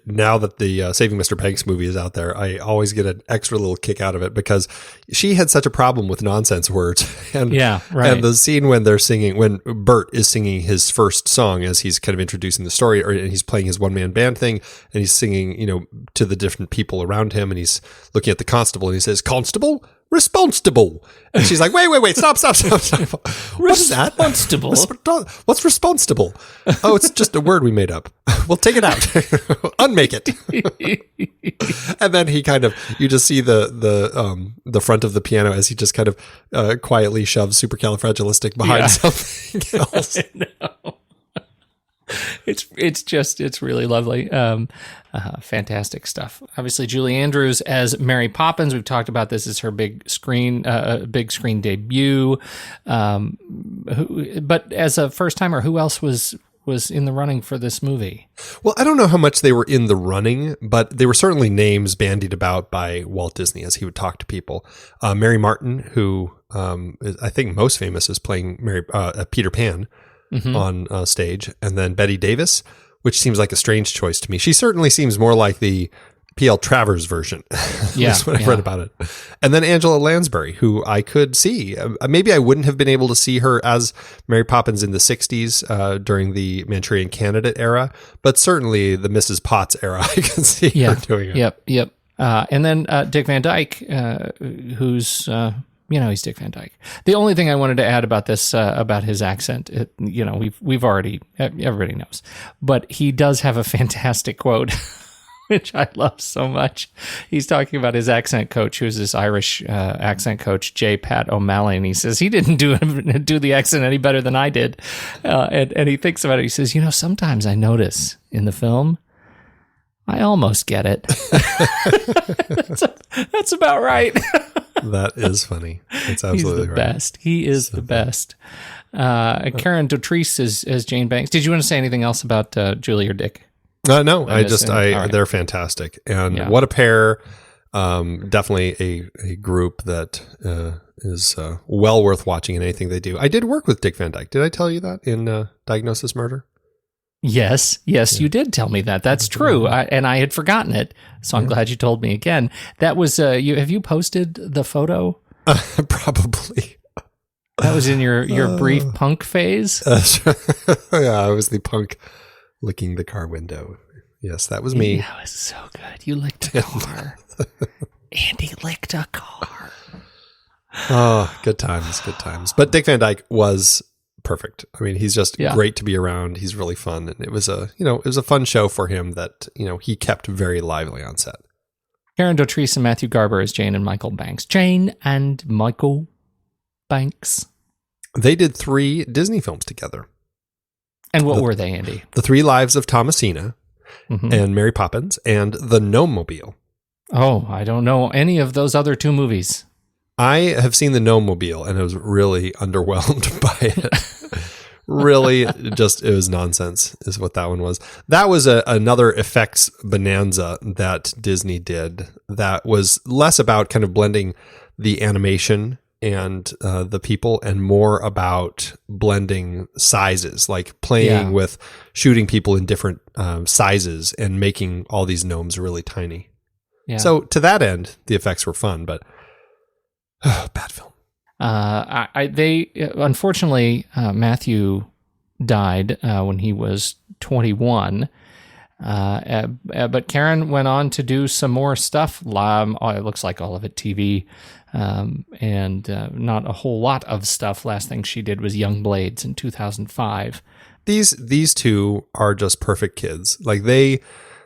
now that the Saving Mr. Banks movie is out there, I always get an extra little kick out of it because she had such a problem with nonsense words. And, yeah, right. And the scene when Bert is singing his first song as he's kind of introducing the story, and he's playing his one-man band thing, and he's singing, to the different people around him, and he's looking at the constable, and he says, "Constable, responsible. And she's like, wait, stop. What is that? Responsible. What's responsible? Oh, it's just a word we made up. We'll take it out. Unmake it. And then he kind of, you just see the front of the piano as he just kind of quietly shoves supercalifragilistic behind something else. I know. It's really lovely. Fantastic stuff. Obviously, Julie Andrews as Mary Poppins. We've talked about this as her big screen debut. But as a first timer, who else was in the running for this movie? Well, I don't know how much they were in the running, but they were certainly names bandied about by Walt Disney as he would talk to people. Mary Martin, who is, I think, most famous as playing Peter Pan. Mm-hmm. On stage, and then Betty Davis, which seems like a strange choice to me. She certainly seems more like the P.L. Travers version. That's what I've read about it. And then Angela Lansbury, who I could see. Maybe I wouldn't have been able to see her as Mary Poppins in the 60s during the Manchurian Candidate era, but certainly the Mrs. Potts era, I can see her doing it. Yep. And then Dick Van Dyke, who's... he's Dick Van Dyke. The only thing I wanted to add about this, about his accent, we've already, everybody knows, but he does have a fantastic quote, which I love so much. He's talking about his accent coach, who's this Irish accent coach, J. Pat O'Malley, and he says he didn't do the accent any better than I did. And he thinks about it. He says, sometimes I notice in the film, I almost get it. That's about right. That is funny. It's absolutely He's the right. best. He is the best. Karen Dautrice as Jane Banks. Did you want to say anything else about Julie or Dick? No, right. They're fantastic. And what a pair. Definitely a group that is well worth watching in anything they do. I did work with Dick Van Dyke. Did I tell you that in Diagnosis Murder? Yes, you did tell me that. That's true, and I had forgotten it. So I'm glad you told me again. That was you. Have you posted the photo? Probably. That was in your brief punk phase. Yeah, I was the punk licking the car window. Yes, that was me. That was so good. You licked a car. Andy licked a car. Oh, good times. But Dick Van Dyke was perfect. I mean, he's just great to be around. He's really fun, and it was a fun show for him that he kept very lively on set. Karen Dautrice and Matthew Garber as Jane and Michael Banks. Jane and Michael Banks. They did 3 Disney films together. And what were they, Andy? The 3 Lives of Thomasina and Mary Poppins and The Gnome-Mobile. Oh, I don't know any of those other 2 movies. I have seen The Gnome-Mobile and I was really underwhelmed by it. Really, it was nonsense is what that one was. That was another effects bonanza that Disney did that was less about kind of blending the animation and the people and more about blending sizes, like playing with shooting people in different sizes and making all these gnomes really tiny. Yeah. So to that end, the effects were fun, but bad film. Unfortunately, Matthew died when he was 21. But Karen went on to do some more stuff. It looks like all of it TV, and not a whole lot of stuff. Last thing she did was Young Blades in 2005. These 2 are just perfect kids. Like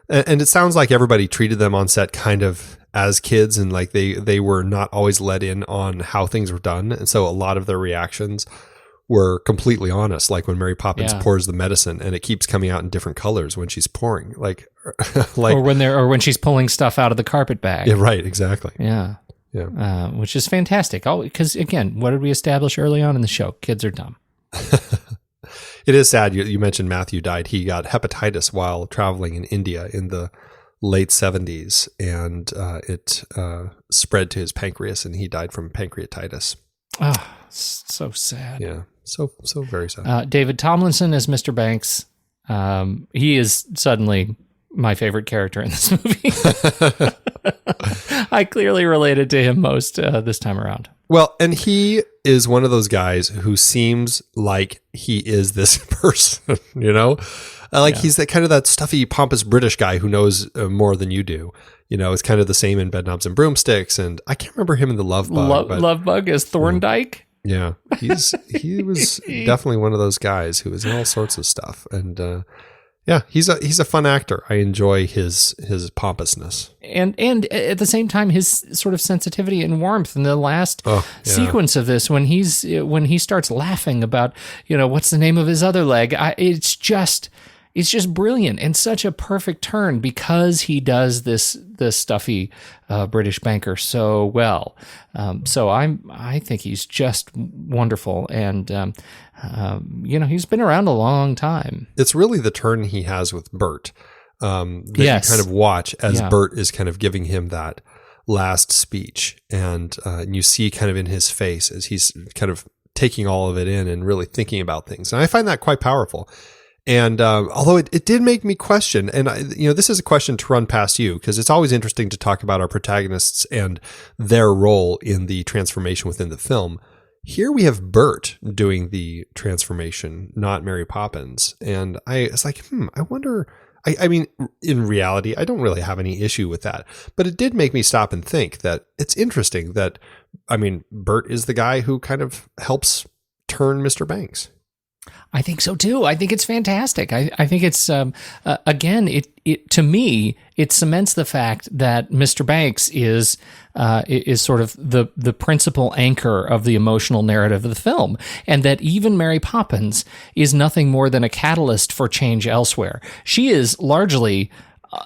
and it sounds like everybody treated them on set kind of as kids, and like they were not always let in on how things were done, and so a lot of their reactions were completely honest. Like when Mary Poppins pours the medicine, and it keeps coming out in different colors when she's pouring, like or when she's pulling stuff out of the carpet bag. Yeah, right, exactly. Yeah. Which is fantastic. Because again, what did we establish early on in the show? Kids are dumb. It is sad. You mentioned Matthew died. He got hepatitis while traveling in India in the late 70s, and it spread to his pancreas, and he died from pancreatitis. Oh, so sad. Yeah, so very sad. David Tomlinson as Mr. Banks. He is suddenly my favorite character in this movie. I clearly related to him most this time around. Well, and he is one of those guys who seems like he is this person, He's that kind of that stuffy, pompous British guy who knows more than you do. it's kind of the same in Bedknobs and Broomsticks. And I can't remember him in the Love Bug. Love Bug as Thorndike. Yeah, he was definitely one of those guys who was in all sorts of stuff, and he's a fun actor. I enjoy his pompousness, and at the same time his sort of sensitivity and warmth in the last sequence of this when he starts laughing about what's the name of his other leg. It's just brilliant and such a perfect turn because he does this stuffy British banker so well. So I think he's just wonderful, and he's been around a long time. It's really the turn he has with Bert that you kind of watch as Bert is kind of giving him that last speech, and you see kind of in his face as he's kind of taking all of it in and really thinking about things, and I find that quite powerful. And although it did make me question, and this is a question to run past you because it's always interesting to talk about our protagonists and their role in the transformation within the film. Here we have Bert doing the transformation, not Mary Poppins. And I was like, I wonder, I mean, in reality, I don't really have any issue with that. But it did make me stop and think that it's interesting that, Bert is the guy who kind of helps turn Mr. Banks. I think so too. I think it's fantastic. I think it's again, it to me, it cements the fact that Mr. Banks is sort of the principal anchor of the emotional narrative of the film, and that even Mary Poppins is nothing more than a catalyst for change elsewhere. She is largely.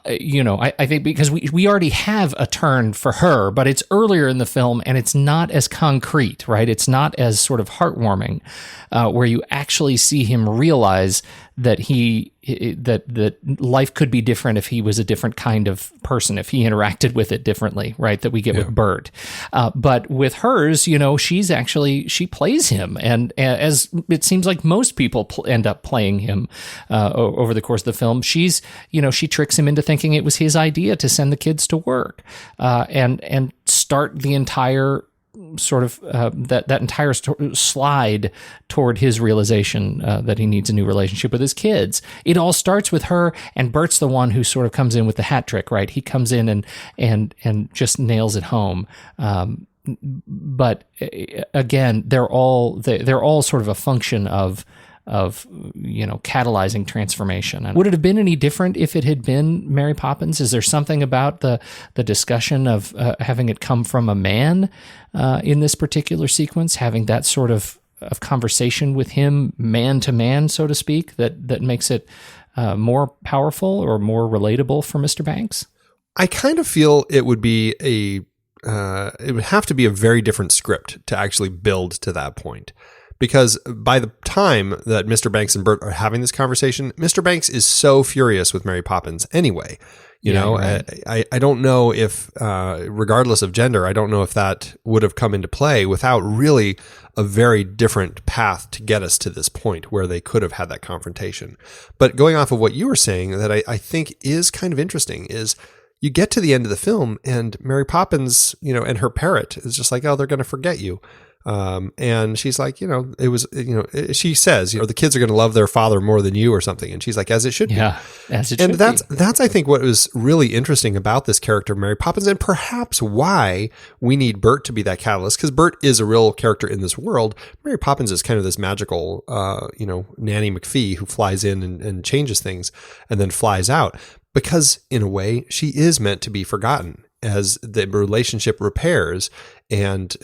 I think because we already have a turn for her, but it's earlier in the film and it's not as concrete, right? It's not as sort of heartwarming, where you actually see him realize that that life could be different if he was a different kind of person, if he interacted with it differently, right? That we get with Bert. But with hers, she plays him. And as it seems like most people end up playing him over the course of the film, she tricks him into thinking it was his idea to send the kids to work and start the entire sort of that entire slide toward his realization that he needs a new relationship with his kids. It all starts with her, and Bert's the one who sort of comes in with the hat trick, right? He comes in and just nails it home. But again, they're all sort of a function of catalyzing transformation. And would it have been any different if it had been Mary Poppins? Is there something about the discussion of having it come from a man in this particular sequence, having that sort of conversation with him, man to man, so to speak, that makes it more powerful or more relatable for Mr. Banks? I kind of feel it would be it would have to be a very different script to actually build to that point. Because by the time that Mr. Banks and Bert are having this conversation, Mr. Banks is so furious with Mary Poppins anyway. Right. I don't know if, regardless of gender, I don't know if that would have come into play without really a very different path to get us to this point where they could have had that confrontation. But going off of what you were saying, that I think is kind of interesting is you get to the end of the film and Mary Poppins, and her parrot is just like, oh, they're going to forget you. And she's like, she says, the kids are going to love their father more than you or something. And she's like, as it should be. Yeah, as it should be. And that's, I think, what was really interesting about this character of Mary Poppins, and perhaps why we need Bert to be that catalyst, because Bert is a real character in this world. Mary Poppins is kind of this magical, Nanny McPhee who flies in and changes things and then flies out, because in a way she is meant to be forgotten as the relationship repairs and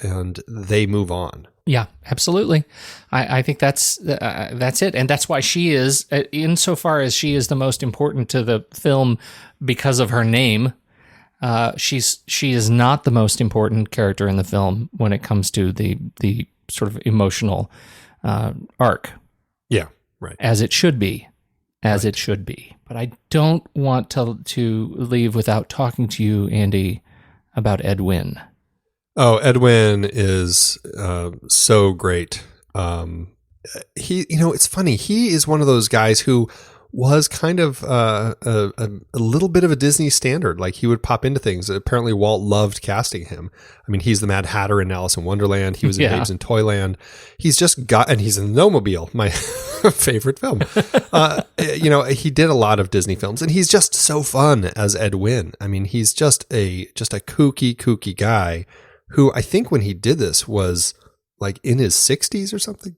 they move on. Yeah, absolutely. I think that's it. And that's why she is, insofar as she is the most important to the film because of her name, she is not the most important character in the film when it comes to the sort of emotional arc. Yeah, right. As it should be. It should be. But I don't want to leave without talking to you, Andy, about Ed Wynn. Oh, Ed Wynn is so great. It's funny. He is one of those guys who was kind of a little bit of a Disney standard. Like, he would pop into things. Apparently, Walt loved casting him. I mean, he's the Mad Hatter in Alice in Wonderland. He was in Babes in Toyland. He's just and he's in the Snowmobile. favorite film. He did a lot of Disney films, and he's just so fun as Ed Wynn. I mean, he's just a kooky guy who I think when he did this was like in his 60s or something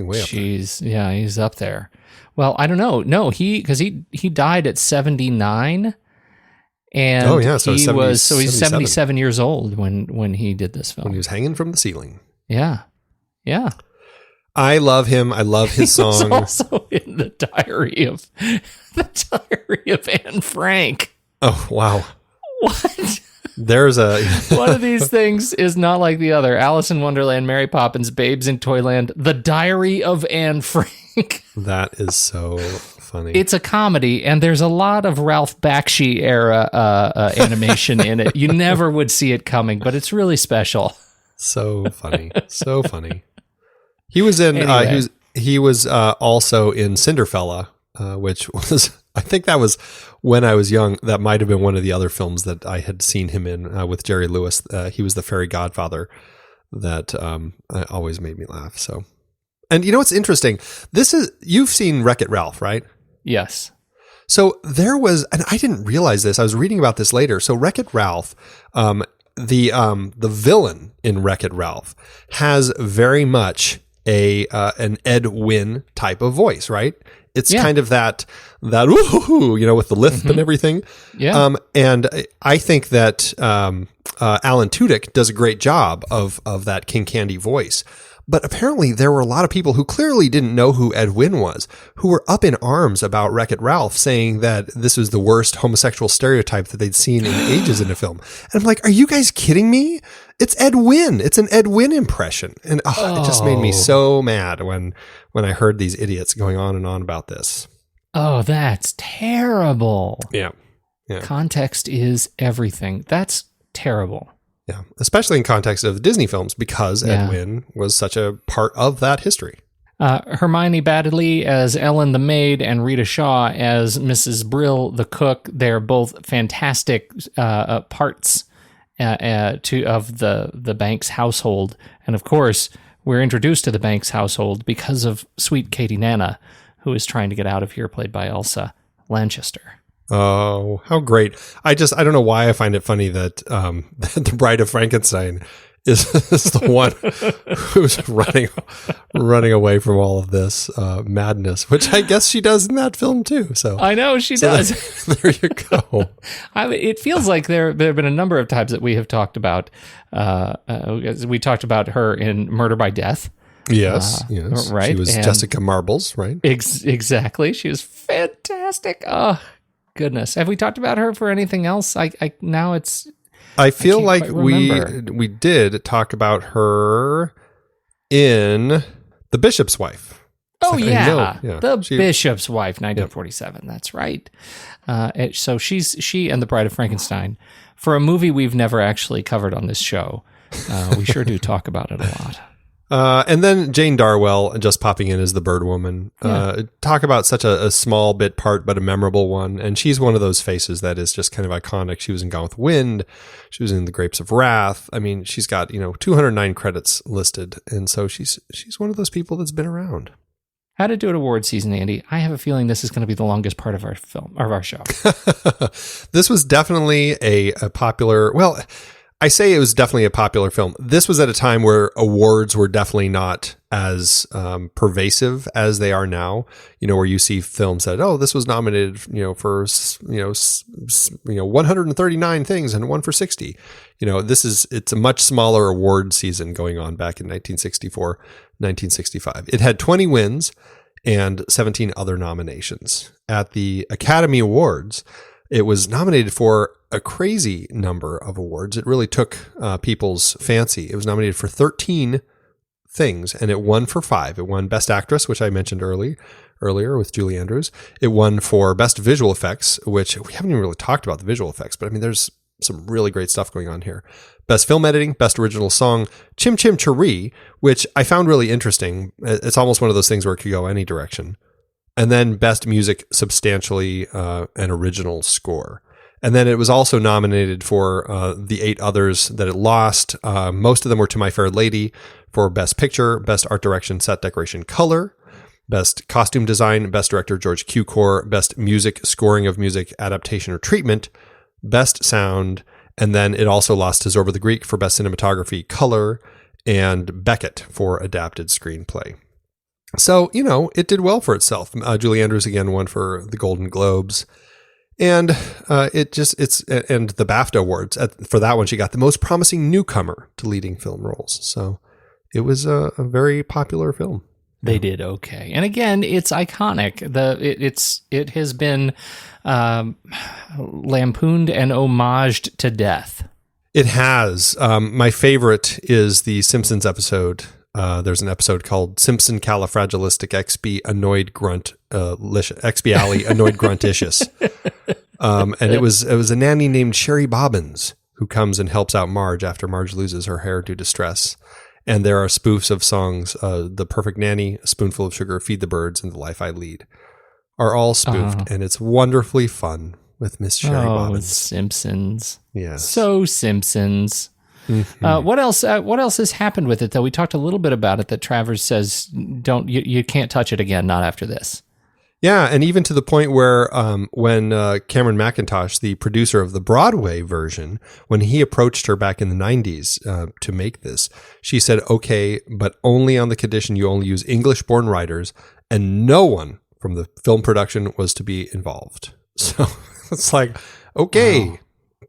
way up there. Yeah, he's up there. Well, I don't know. No, he died at 79. And so he's 77. 77 years old when he did this film. When he was hanging from the ceiling. Yeah. I love him. I love his songs. He was also in the Diary of Anne Frank. Oh, wow. What? There's one of these things is not like the other. Alice in Wonderland, Mary Poppins, Babes in Toyland, The Diary of Anne Frank. That is so funny. It's a comedy, and there's a lot of Ralph Bakshi era animation in it. You never would see it coming, but it's really special. So funny. So funny. He was in Anyway. he was also in Cinderfella, which was, I think that was when I was young. That might have been one of the other films that I had seen him in with Jerry Lewis. He was the fairy godfather that always made me laugh. So, and you know what's interesting? You've seen Wreck-It Ralph, right? Yes. So there was, and I didn't realize this. I was reading about this later. So Wreck-It Ralph, the villain in Wreck-It Ralph has very much an Ed Wynn type of voice, right? It's kind of that woo-hoo-hoo, with the lisp and everything. Yeah. And I think that Alan Tudyk does a great job of that King Candy voice. But apparently there were a lot of people who clearly didn't know who Ed Wynn was, who were up in arms about Wreck-It Ralph, saying that this was the worst homosexual stereotype that they'd seen in ages in a film. And I'm like, are you guys kidding me? It's Ed Wynn. It's an Ed Wynn impression. And it just made me so mad when I heard these idiots going on and on about this. Oh, that's terrible. Yeah. Context is everything. That's terrible. Yeah, especially in context of the Disney films, because Ed Wynn was such a part of that history. Hermione Baddeley as Ellen the maid and Rita Shaw as Mrs. Brill the cook. They're both fantastic parts of the Banks household. And of course, we're introduced to the Banks household because of sweet Katie Nana, who is trying to get out of here, played by Elsa Lanchester. Oh, how great. I don't know why I find it funny that the Bride of Frankenstein is the one who's running away from all of this madness, which I guess she does in that film too. So I know she does. There you go. It feels like there have been a number of times that we have talked about. We talked about her in Murder by Death. Yes. Right. She was Jessica Marbles, right? Exactly. She was fantastic. Oh, goodness. Have we talked about her for anything else? I feel like we did talk about her in The Bishop's Wife. Oh, The Bishop's Wife, 1947. Yeah. That's right. So she and The Bride of Frankenstein, for a movie we've never actually covered on this show, we sure do talk about it a lot. And then Jane Darwell just popping in as the Bird Woman. Talk about such a small bit part, but a memorable one. And she's one of those faces that is just kind of iconic. She was in Gone with the Wind. She was in The Grapes of Wrath. I mean, she's got 209 credits listed, and so she's one of those people that's been around. How to do an award season, Andy? I have a feeling this is going to be the longest part of our film, of our show. This was definitely a popular. Well, I say it was definitely a popular film. This was at a time where awards were definitely not as pervasive as they are now. Where you see films that, this was nominated, for 139 things and one for 60. It's a much smaller award season going on back in 1964, 1965. It had 20 wins and 17 other nominations. At the Academy Awards, it was nominated for a crazy number of awards. It really took people's fancy. It was nominated for 13 things, and it won for 5. It won Best Actress, which I mentioned earlier with Julie Andrews. It won for Best Visual Effects, which we haven't even really talked about the visual effects, but I mean, there's some really great stuff going on here. Best Film Editing, Best Original Song, Chim Chim Cheree, which I found really interesting. It's almost one of those things where it could go any direction. And then Best Music, substantially an original score. And then it was also nominated for the 8 others that it lost. Most of them were To My Fair Lady for Best Picture, Best Art Direction, Set Decoration, Color. Best Costume Design, Best Director George Cukor, Best Music, Scoring of Music, Adaptation or Treatment, Best Sound, and then it also lost to Zorba the Greek for Best Cinematography, Color, and Beckett for Adapted Screenplay. So, it did well for itself. Julie Andrews again won for the Golden Globes. And and the BAFTA Awards. For that one, she got the Most Promising Newcomer to Leading Film Roles. So it was a very popular film. They did okay, and again, it's iconic. It has been lampooned and homaged to death. It has. My favorite is the Simpsons episode. There's an episode called Simpson Califragilistic XB Annoyed Grunt XB Annoyed Grunticious. And it was a nanny named Sherry Bobbins who comes and helps out Marge after Marge loses her hair due to stress. And there are spoofs of songs, The Perfect Nanny, A Spoonful of Sugar, Feed the Birds, and The Life I Lead are all spoofed. And it's wonderfully fun with Miss Sherry Bobbins. Simpsons. Yes. So Simpsons. Mm-hmm. What else has happened with it, though? We talked a little bit about it, that Travers says, you can't touch it again, not after this. Yeah, and even to the point where when Cameron McIntosh, the producer of the Broadway version, when he approached her back in the 90s to make this, she said, okay, but only on the condition you only use English-born writers, and no one from the film production was to be involved. So it's like, okay, wow.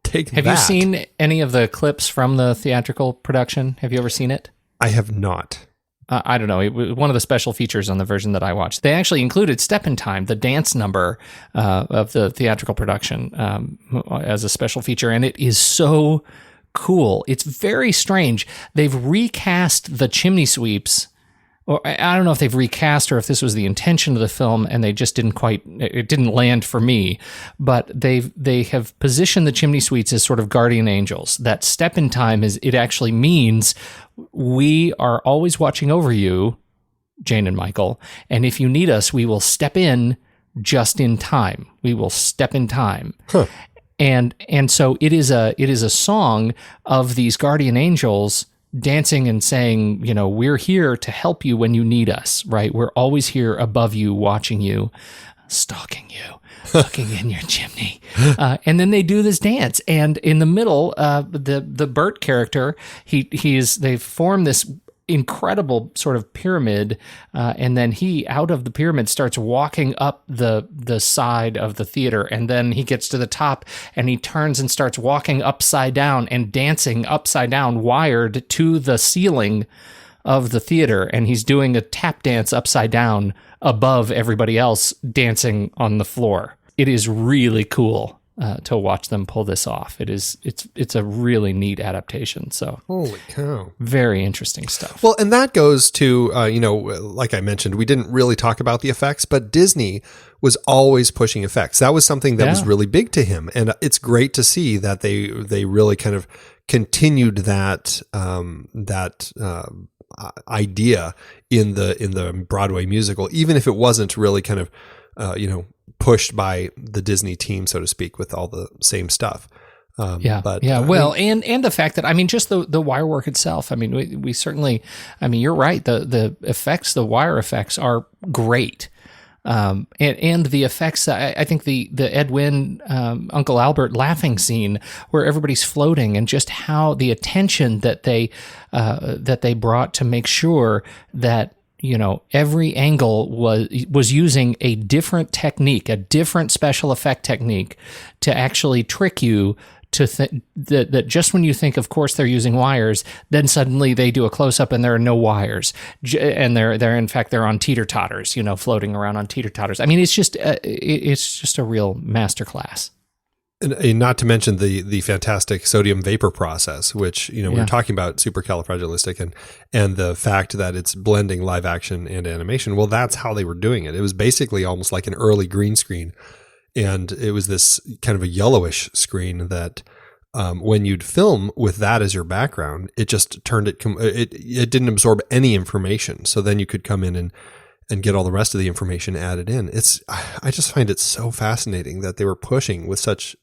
Take that. Have you seen any of the clips from the theatrical production? Have you ever seen it? I have not. I don't know. It was one of the special features on the version that I watched. They actually included Step in Time, the dance number of the theatrical production, as a special feature. And it is so cool. It's very strange. They've recast the chimney sweeps. Or I don't know if they've recast or if this was the intention of the film and they just it didn't land for me. But they have positioned the chimney sweeps as sort of guardian angels. That Step in Time it actually means we are always watching over you, Jane and Michael, and if you need us, we will step in just in time. We will step in time. Huh. And so it is a song of these guardian angels dancing and saying, we're here to help you when you need us, right? We're always here above you, watching you, stalking you, looking in your chimney. And then they do this dance. And in the middle, the Bert character, they've formed this incredible sort of pyramid. And then he, out of the pyramid, starts walking up the side of the theater. And then he gets to the top and he turns and starts walking upside down and dancing upside down, wired to the ceiling of the theater. And he's doing a tap dance upside down above everybody else dancing on the floor. It is really cool to watch them pull this off. It's a really neat adaptation. So holy cow, very interesting stuff. Well, and that goes to like I mentioned, we didn't really talk about the effects, but Disney was always pushing effects. That was something that was really big to him, and it's great to see that they really kind of continued that idea in the Broadway musical, even if it wasn't really kind of pushed by the Disney team, so to speak, with all the same stuff. And the fact that, just the wire work itself. We certainly, you're right. The effects, the wire effects are great. And the effects, I think the Edwin, Uncle Albert laughing scene where everybody's floating, and just how the attention that they brought to make sure that, every angle was using a different technique, a different special effect technique to actually trick you to think that just when you think, of course, they're using wires, then suddenly they do a close-up and there are no wires. And they're in fact, they're on teeter-totters, floating around on teeter-totters. It's just a real masterclass. And not to mention the fantastic sodium vapor process, which, we were talking about supercalifragilistic and the fact that it's blending live action and animation. Well, that's how they were doing it. It was basically almost like an early green screen. And it was this kind of a yellowish screen that when you'd film with that as your background, it just turned it didn't absorb any information. So then you could come in and get all the rest of the information added in. I just find it so fascinating that they were pushing with such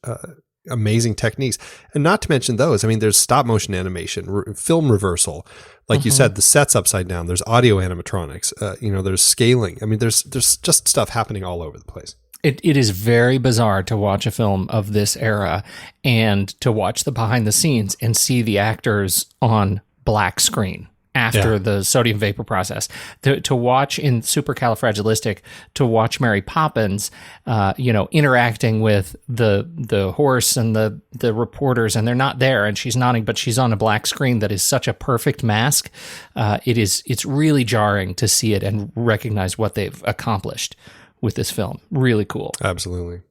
amazing techniques. And not to mention those, I mean, there's stop motion animation, film reversal. Like you said, the set's upside down. There's audio animatronics. There's scaling. I mean, there's just stuff happening all over the place. It is very bizarre to watch a film of this era and to watch the behind the scenes and see the actors on black screen after the sodium vapor process. To watch in supercalifragilistic, to watch Mary Poppins, interacting with the horse and the reporters, and they're not there, and she's nodding, but she's on a black screen that is such a perfect mask. It's really jarring to see it and recognize what they've accomplished with this film. Really cool. Absolutely.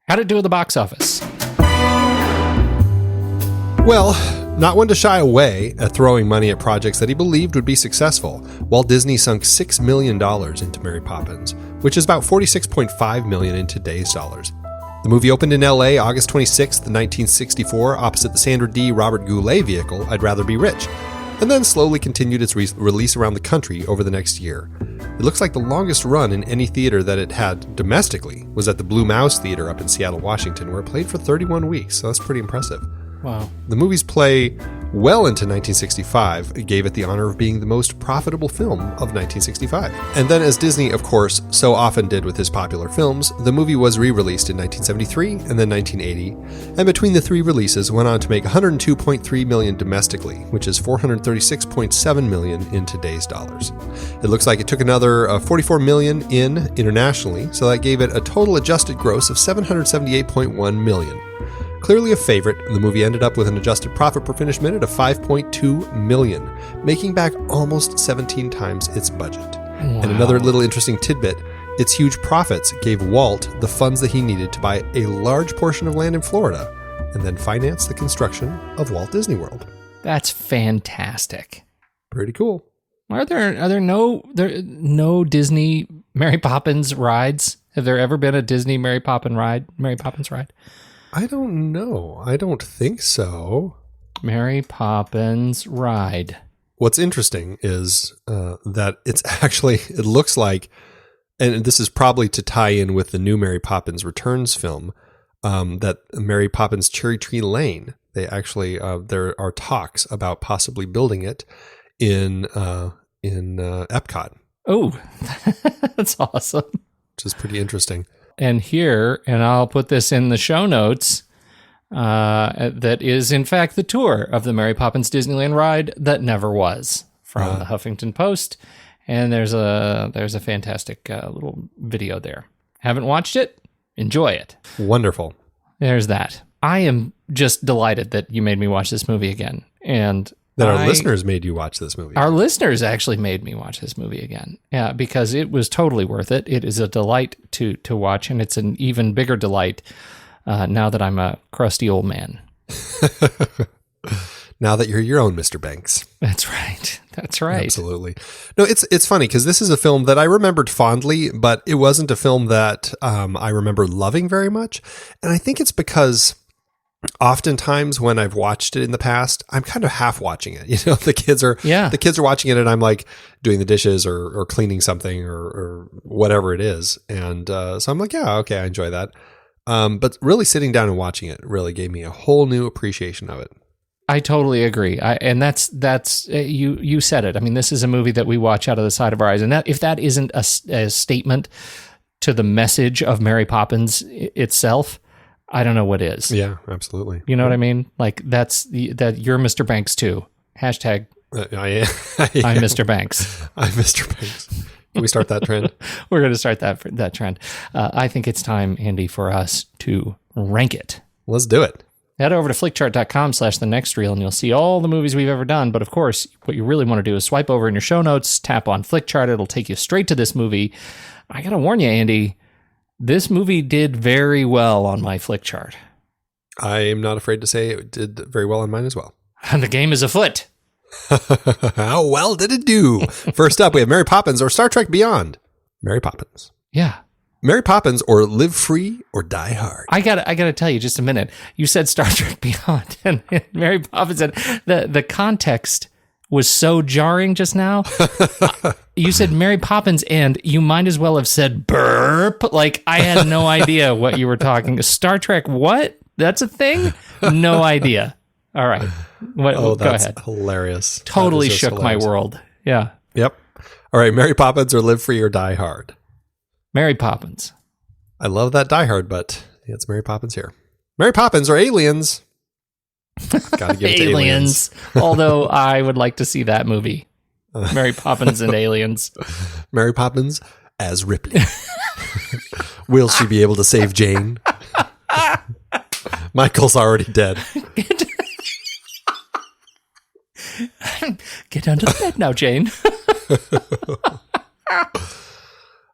How'd it do at the box office? Well, not one to shy away at throwing money at projects that he believed would be successful. Walt Disney sunk $6 million into Mary Poppins, which is about $46.5 million in today's dollars. The movie opened in LA August 26, 1964, opposite the Sandra D. Robert Goulet vehicle, I'd Rather Be Rich, and then slowly continued its release around the country over the next year. It looks like the longest run in any theater that it had domestically was at the Blue Mouse Theater up in Seattle, Washington, where it played for 31 weeks, so that's pretty impressive. Wow. The movie's play well into 1965 gave it the honor of being the most profitable film of 1965. And then, as Disney, of course, so often did with his popular films, the movie was re-released in 1973 and then 1980, and between the three releases went on to make $102.3 million domestically, which is $436.7 million in today's dollars. It looks like it took another $44 million in internationally, so that gave it a total adjusted gross of $778.1 million. Clearly a favorite, the movie ended up with an adjusted profit per finished minute of $5.2 million, making back almost 17 times its budget. Wow. And another little interesting tidbit, its huge profits gave Walt the funds that he needed to buy a large portion of land in Florida and then finance the construction of Walt Disney World. That's fantastic. Pretty cool. Are there no Disney Mary Poppins rides? Have there ever been a Disney Mary Poppins ride? I don't know. I don't think so. Mary Poppins ride. What's interesting is that it looks like, and this is probably to tie in with the new Mary Poppins Returns film, that Mary Poppins Cherry Tree Lane, they actually, there are talks about possibly building it in Epcot. Oh, that's awesome. Which is pretty interesting. And here, and I'll put this in the show notes, that is in fact the tour of the Mary Poppins Disneyland ride that never was, from the Huffington Post. And there's a fantastic little video there. Haven't watched it? Enjoy it. Wonderful. There's that. I am just delighted that you made me watch this movie again. And that our listeners made you watch this movie. Our listeners actually made me watch this movie again. Yeah, because it was totally worth it. It is a delight to watch, and it's an even bigger delight now that I'm a crusty old man. Now that you're your own Mr. Banks. That's right. That's right. Absolutely. No, it's funny because this is a film that I remembered fondly, but it wasn't a film that I remember loving very much. And I think it's because oftentimes when I've watched it in the past, I'm kind of half watching it. The kids are watching it and I'm like doing the dishes or cleaning something or whatever it is. And so I'm like, yeah, okay, I enjoy that. But really sitting down and watching it really gave me a whole new appreciation of it. I totally agree. And that's you said it. I mean, this is a movie that we watch out of the side of our eyes. And that if that isn't a statement to the message of Mary Poppins itself, I don't know what is. Yeah, absolutely. You know what I mean? Like that you're Mr. Banks too. Hashtag I'm Mr. Banks. I'm Mr. Banks. Can we start that trend? We're going to start that trend. I think it's time, Andy, for us to rank it. Let's do it. Head over to flickchart.com/thenextreel and you'll see all the movies we've ever done. But of course, what you really want to do is swipe over in your show notes, tap on Flickchart. It'll take you straight to this movie. I got to warn you, Andy, this movie did very well on my Flickchart. I am not afraid to say it did very well on mine as well. And the game is afoot. How well did it do? First up, we have Mary Poppins or Star Trek Beyond. Mary Poppins. Yeah. Mary Poppins or Live Free or Die Hard. I gotta tell you just a minute. You said Star Trek Beyond and Mary Poppins, and the context was so jarring just now. You said Mary Poppins and you might as well have said burp. Like I had no idea what you were talking. Star Trek what? That's a thing? No idea. All right. Go that's ahead. hilarious. Totally That is just shook hilarious. my world. Yeah. Yep. All right, Mary Poppins or Live Free or Die Hard? Mary Poppins. I love that Die Hard, but it's Mary Poppins here. Mary Poppins or Aliens? Gotta give it to Aliens. Although I would like to see that movie. Mary Poppins and Aliens. Mary Poppins as Ripley. Will she be able to save Jane? Michael's already dead. Get under the bed now, Jane.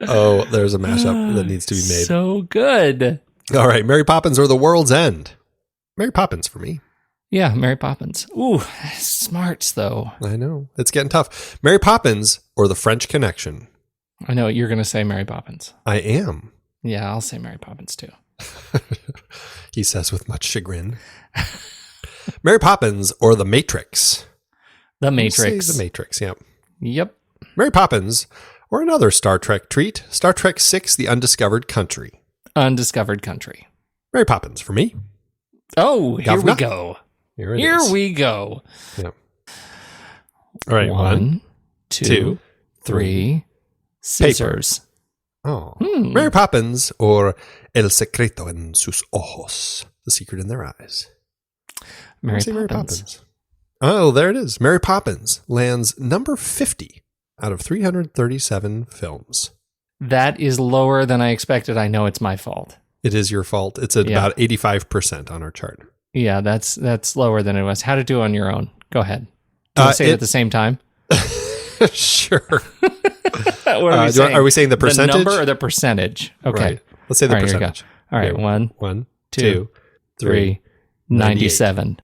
Oh, there's a mashup that needs to be made. So good. All right, Mary Poppins or The World's End? Mary Poppins for me. Yeah, Mary Poppins. Ooh, smarts, though. I know. It's getting tough. Mary Poppins or The French Connection? I know you're going to say Mary Poppins. I am. Yeah, I'll say Mary Poppins, too. He says with much chagrin. Mary Poppins or The Matrix? The Matrix. The Matrix, yep. Yep. Mary Poppins or another Star Trek treat? Star Trek VI, The Undiscovered Country. Undiscovered Country. Mary Poppins for me. Oh, here Governor. we go. Here it Here is. we go. Yep. All right, 1, 2, 3. Scissors. Oh. Mary Poppins or El secreto en sus ojos. The secret in their eyes. Mary Say Poppins. Oh, there it is. Mary Poppins lands number 50 out of 337 films. That is lower than I expected. I know it's my fault. It is your fault. It's at about 85% on our chart. Yeah, that's lower than it was. How'd it do on your own? Go ahead. Do you want to say it at the same time? Sure. What are we saying? Are we saying the percentage? The number or the percentage? Okay. Right. Let's say the All right, here we go. percentage. All right, Here. 1, 2, 3, 97.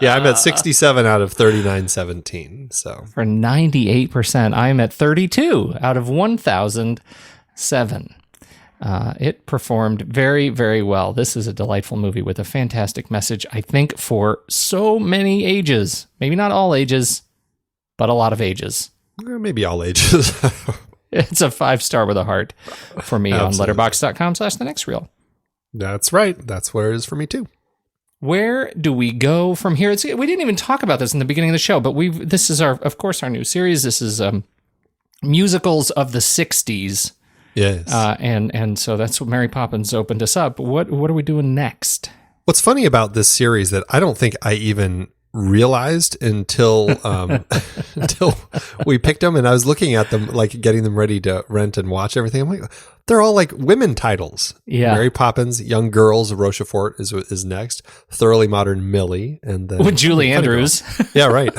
Yeah, I'm at 67 out of 3917. So For 98%, I'm at 32 out of 1,007. It performed very, very well. This is a delightful movie with a fantastic message, I think, for so many ages. Maybe not all ages, but a lot of ages. maybe all ages. It's a 5-star with a heart for me on Absolutely. letterboxd.com/thenextreel. That's right. That's where it is for me too. Where do we go from here? We didn't even talk about this in the beginning of the show, but this is of course, our new series. This is musicals of the 60s. Yes. And so that's what Mary Poppins opened us up. What are we doing next? What's funny about this series that I don't think I even realized until until we picked them, and I was looking at them, like getting them ready to rent and watch everything. I'm like, they're all like women titles. Yeah. Mary Poppins, Young Girls of Rochefort is next. Thoroughly Modern Millie, and then With Julie Andrews. Yeah, right.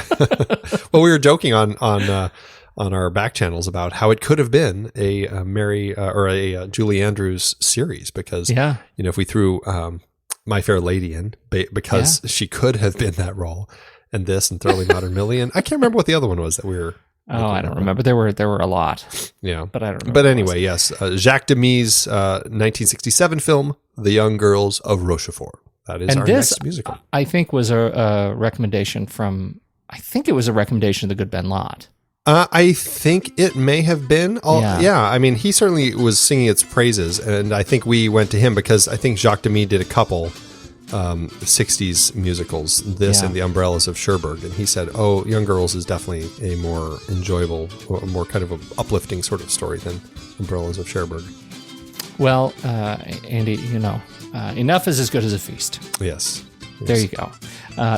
Well, we were joking on our back channels about how it could have been a Mary or a Julie Andrews series because if we threw My Fair Lady in because she could have been that role, and this and Thoroughly Modern Millie, and I can't remember what the other one was that we were. Oh, I don't remember. There were a lot. Yeah, but I don't remember. But anyway, yes, Jacques Demy's 1967 film, The Young Girls of Rochefort. That is our next musical. I think was a recommendation from. I think it was a recommendation of the good Ben Lott. I think it may have been. Yeah, I mean, he certainly was singing its praises, and I think we went to him because I think Jacques Demy did a couple 60s musicals, and The Umbrellas of Cherbourg, and he said, oh, Young Girls is definitely a more enjoyable, a more kind of an uplifting sort of story than Umbrellas of Cherbourg. Well, Andy, enough is as good as a feast. Yes. There you go.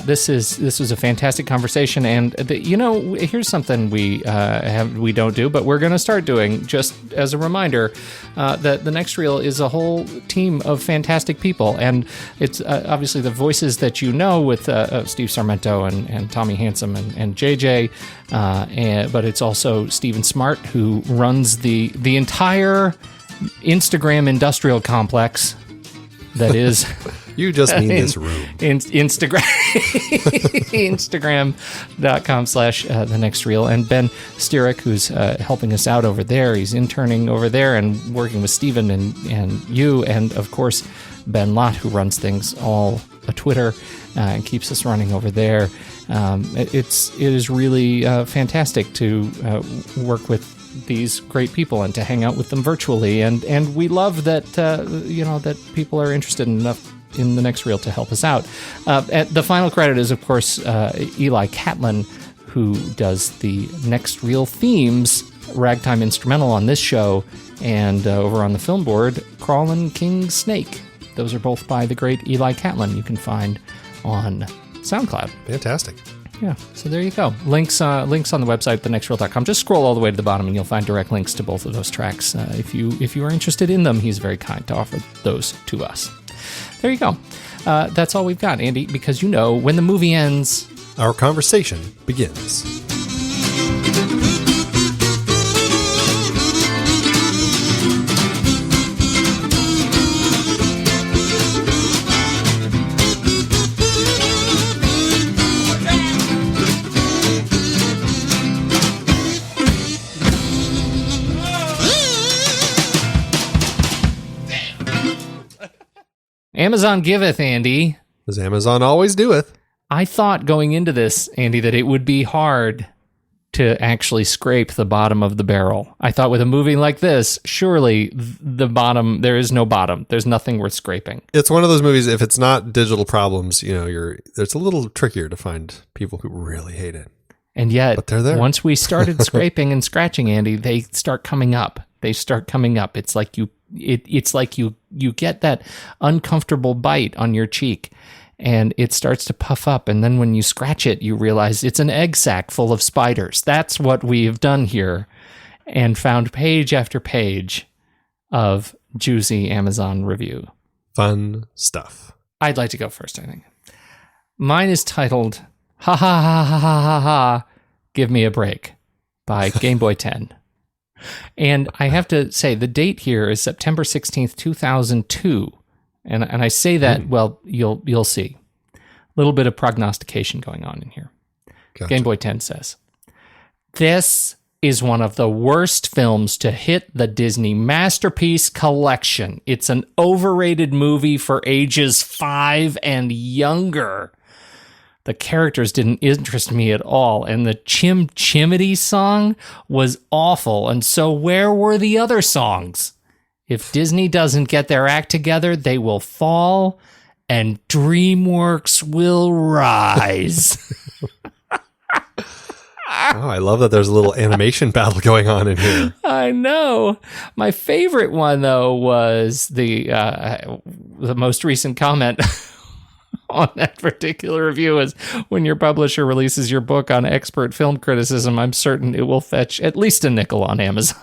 This was a fantastic conversation, and here's something we don't do, but we're going to start doing just as a reminder that the next reel is a whole team of fantastic people, and it's obviously the voices that with Steve Sarmento and Tommy Handsome and JJ, but it's also Stephen Smart, who runs the entire Instagram industrial complex that is. You just mean this room. Instagram. Instagram.com/the next reel. And Ben Sturek, who's helping us out over there. He's interning over there and working with Stephen and you. And of course, Ben Lott, who runs things all Twitter and keeps us running over there. It is really fantastic to work with these great people and to hang out with them virtually. And we love that, that people are interested enough in the next reel to help us out. The final credit is, of course, Eli Catlin, who does the next reel themes, ragtime instrumental on this show, and over on the film board, Crawlin' King Snake. Those are both by the great Eli Catlin. You can find on SoundCloud. Fantastic. Yeah, so there you go. Links on the website, thenextreel.com. Just scroll all the way to the bottom and you'll find direct links to both of those tracks. If you are interested in them, he's very kind to offer those to us. There you go. That's all we've got, Andy, because when the movie ends, our conversation begins. Amazon giveth, Andy. As Amazon always doeth. I thought going into this, Andy, that it would be hard to actually scrape the bottom of the barrel. I thought with a movie like this, surely the bottom, there is no bottom. There's nothing worth scraping. It's one of those movies, if it's not digital problems, it's a little trickier to find people who really hate it. And yet, but they're there. Once we started scraping and scratching, Andy, they start coming up. It's like you get that uncomfortable bite on your cheek and it starts to puff up. And then when you scratch it, you realize it's an egg sack full of spiders. That's what we've done here, and found page after page of juicy Amazon review. Fun stuff. I'd like to go first, I think. Mine is titled, Ha Ha Ha Ha Ha Ha Ha, Give Me a Break by Game Boy 10. And I have to say, the date here is September 16th, 2002. And I say that, well, you'll see. A little bit of prognostication going on in here. Gotcha. Game Boy 10 says, this is one of the worst films to hit the Disney Masterpiece Collection. It's an overrated movie for ages 5 and younger. The characters didn't interest me at all, and the Chim Chimity song was awful, and so where were the other songs? If Disney doesn't get their act together, they will fall, and DreamWorks will rise. Oh, I love that there's a little animation battle going on in here. I know. My favorite one, though, was the most recent comment on that particular review is, when your publisher releases your book on expert film criticism, I'm certain it will fetch at least a nickel on Amazon.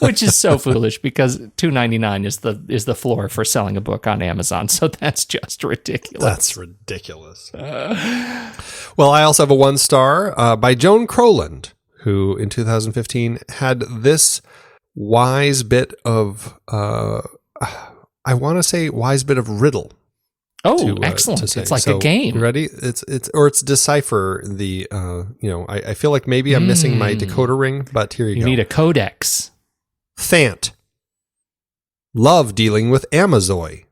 Which is so foolish, because $2.99 is the floor for selling a book on Amazon. So that's just ridiculous. That's ridiculous. Well, I also have a 1-star by Joan Croland, who in 2015 had this wise bit of, I want to say wise bit of riddle. Oh, excellent. It's like a game. Ready? It's decipher the, I feel like maybe I'm missing my decoder ring, but here you go. You need a codex. Thant. Love dealing with Amazoy.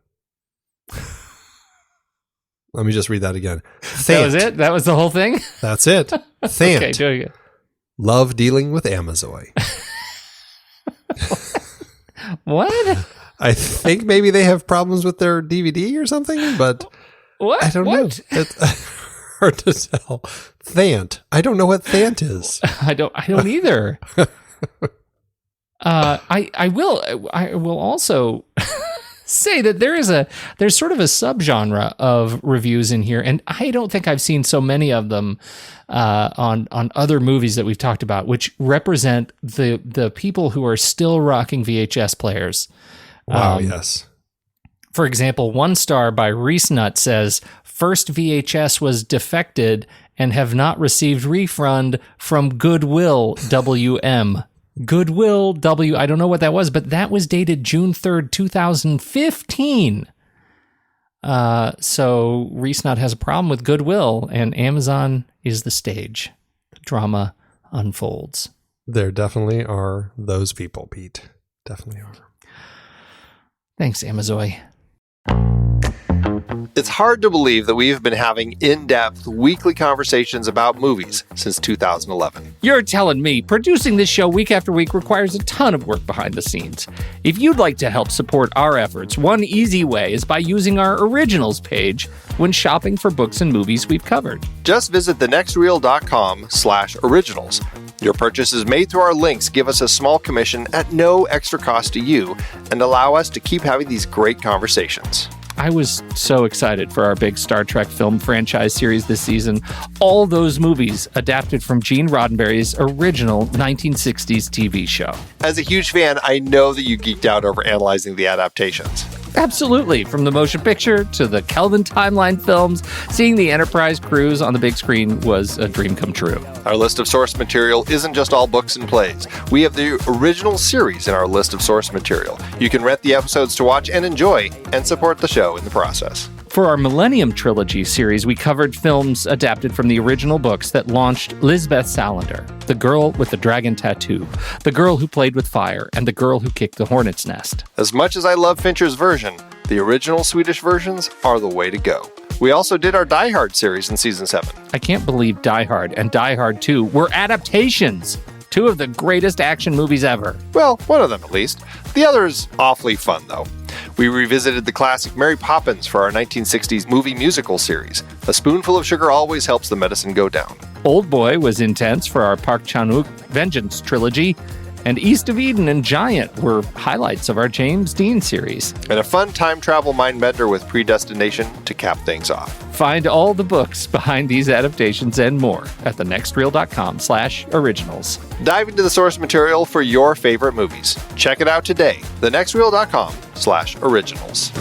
Let me just read that again. Thant. That was it? That was the whole thing? That's it. Thant. Okay, do it again. Love dealing with Amazoy. What? I think maybe they have problems with their DVD or something, but what? I don't know. It's hard to tell. Thant. I don't know what Thant is. I don't either. I will also say that there's sort of a subgenre of reviews in here, and I don't think I've seen so many of them on other movies that we've talked about, which represent the people who are still rocking VHS players. Wow, yes. For example, 1-star by Reese Nut says, first VHS was defected and have not received refund from Goodwill WM. Goodwill W, I don't know what that was, but that was dated June 3rd, 2015. So Reese Nut has a problem with Goodwill, and Amazon is the stage. The drama unfolds. There definitely are those people, Pete. Definitely are. Thanks, Amazoy. It's hard to believe that we have been having in-depth weekly conversations about movies since 2011. You're telling me producing this show week after week requires a ton of work behind the scenes. If you'd like to help support our efforts, one easy way is by using our originals page when shopping for books and movies we've covered. Just visit thenextreel.com/originals. Your purchases made through our links give us a small commission at no extra cost to you and allow us to keep having these great conversations. I was so excited for our big Star Trek film franchise series this season. All those movies adapted from Gene Roddenberry's original 1960s TV show. As a huge fan, I know that you geeked out over analyzing the adaptations. Absolutely. From the motion picture to the Kelvin timeline films, seeing the Enterprise crews on the big screen was a dream come true. Our list of source material isn't just all books and plays. We have the original series in our list of source material. You can rent the episodes to watch and enjoy and support the show in the process. For our Millennium Trilogy series, we covered films adapted from the original books that launched Lisbeth Salander, The Girl with the Dragon Tattoo, The Girl Who Played with Fire, and The Girl Who Kicked the Hornet's Nest. As much as I love Fincher's version, the original Swedish versions are the way to go. We also did our Die Hard series in season 7. I can't believe Die Hard and Die Hard 2 were adaptations. Two of the greatest action movies ever. Well, one of them at least. The other is awfully fun, though. We revisited the classic Mary Poppins for our 1960s movie musical series. A spoonful of sugar always helps the medicine go down. Old Boy was intense for our Park Chan-wook Vengeance trilogy, and East of Eden and Giant were highlights of our James Dean series. And a fun time travel mind bender with Predestination to cap things off. Find all the books behind these adaptations and more at thenextreel.com/originals. Dive into the source material for your favorite movies. Check it out today, thenextreel.com/originals.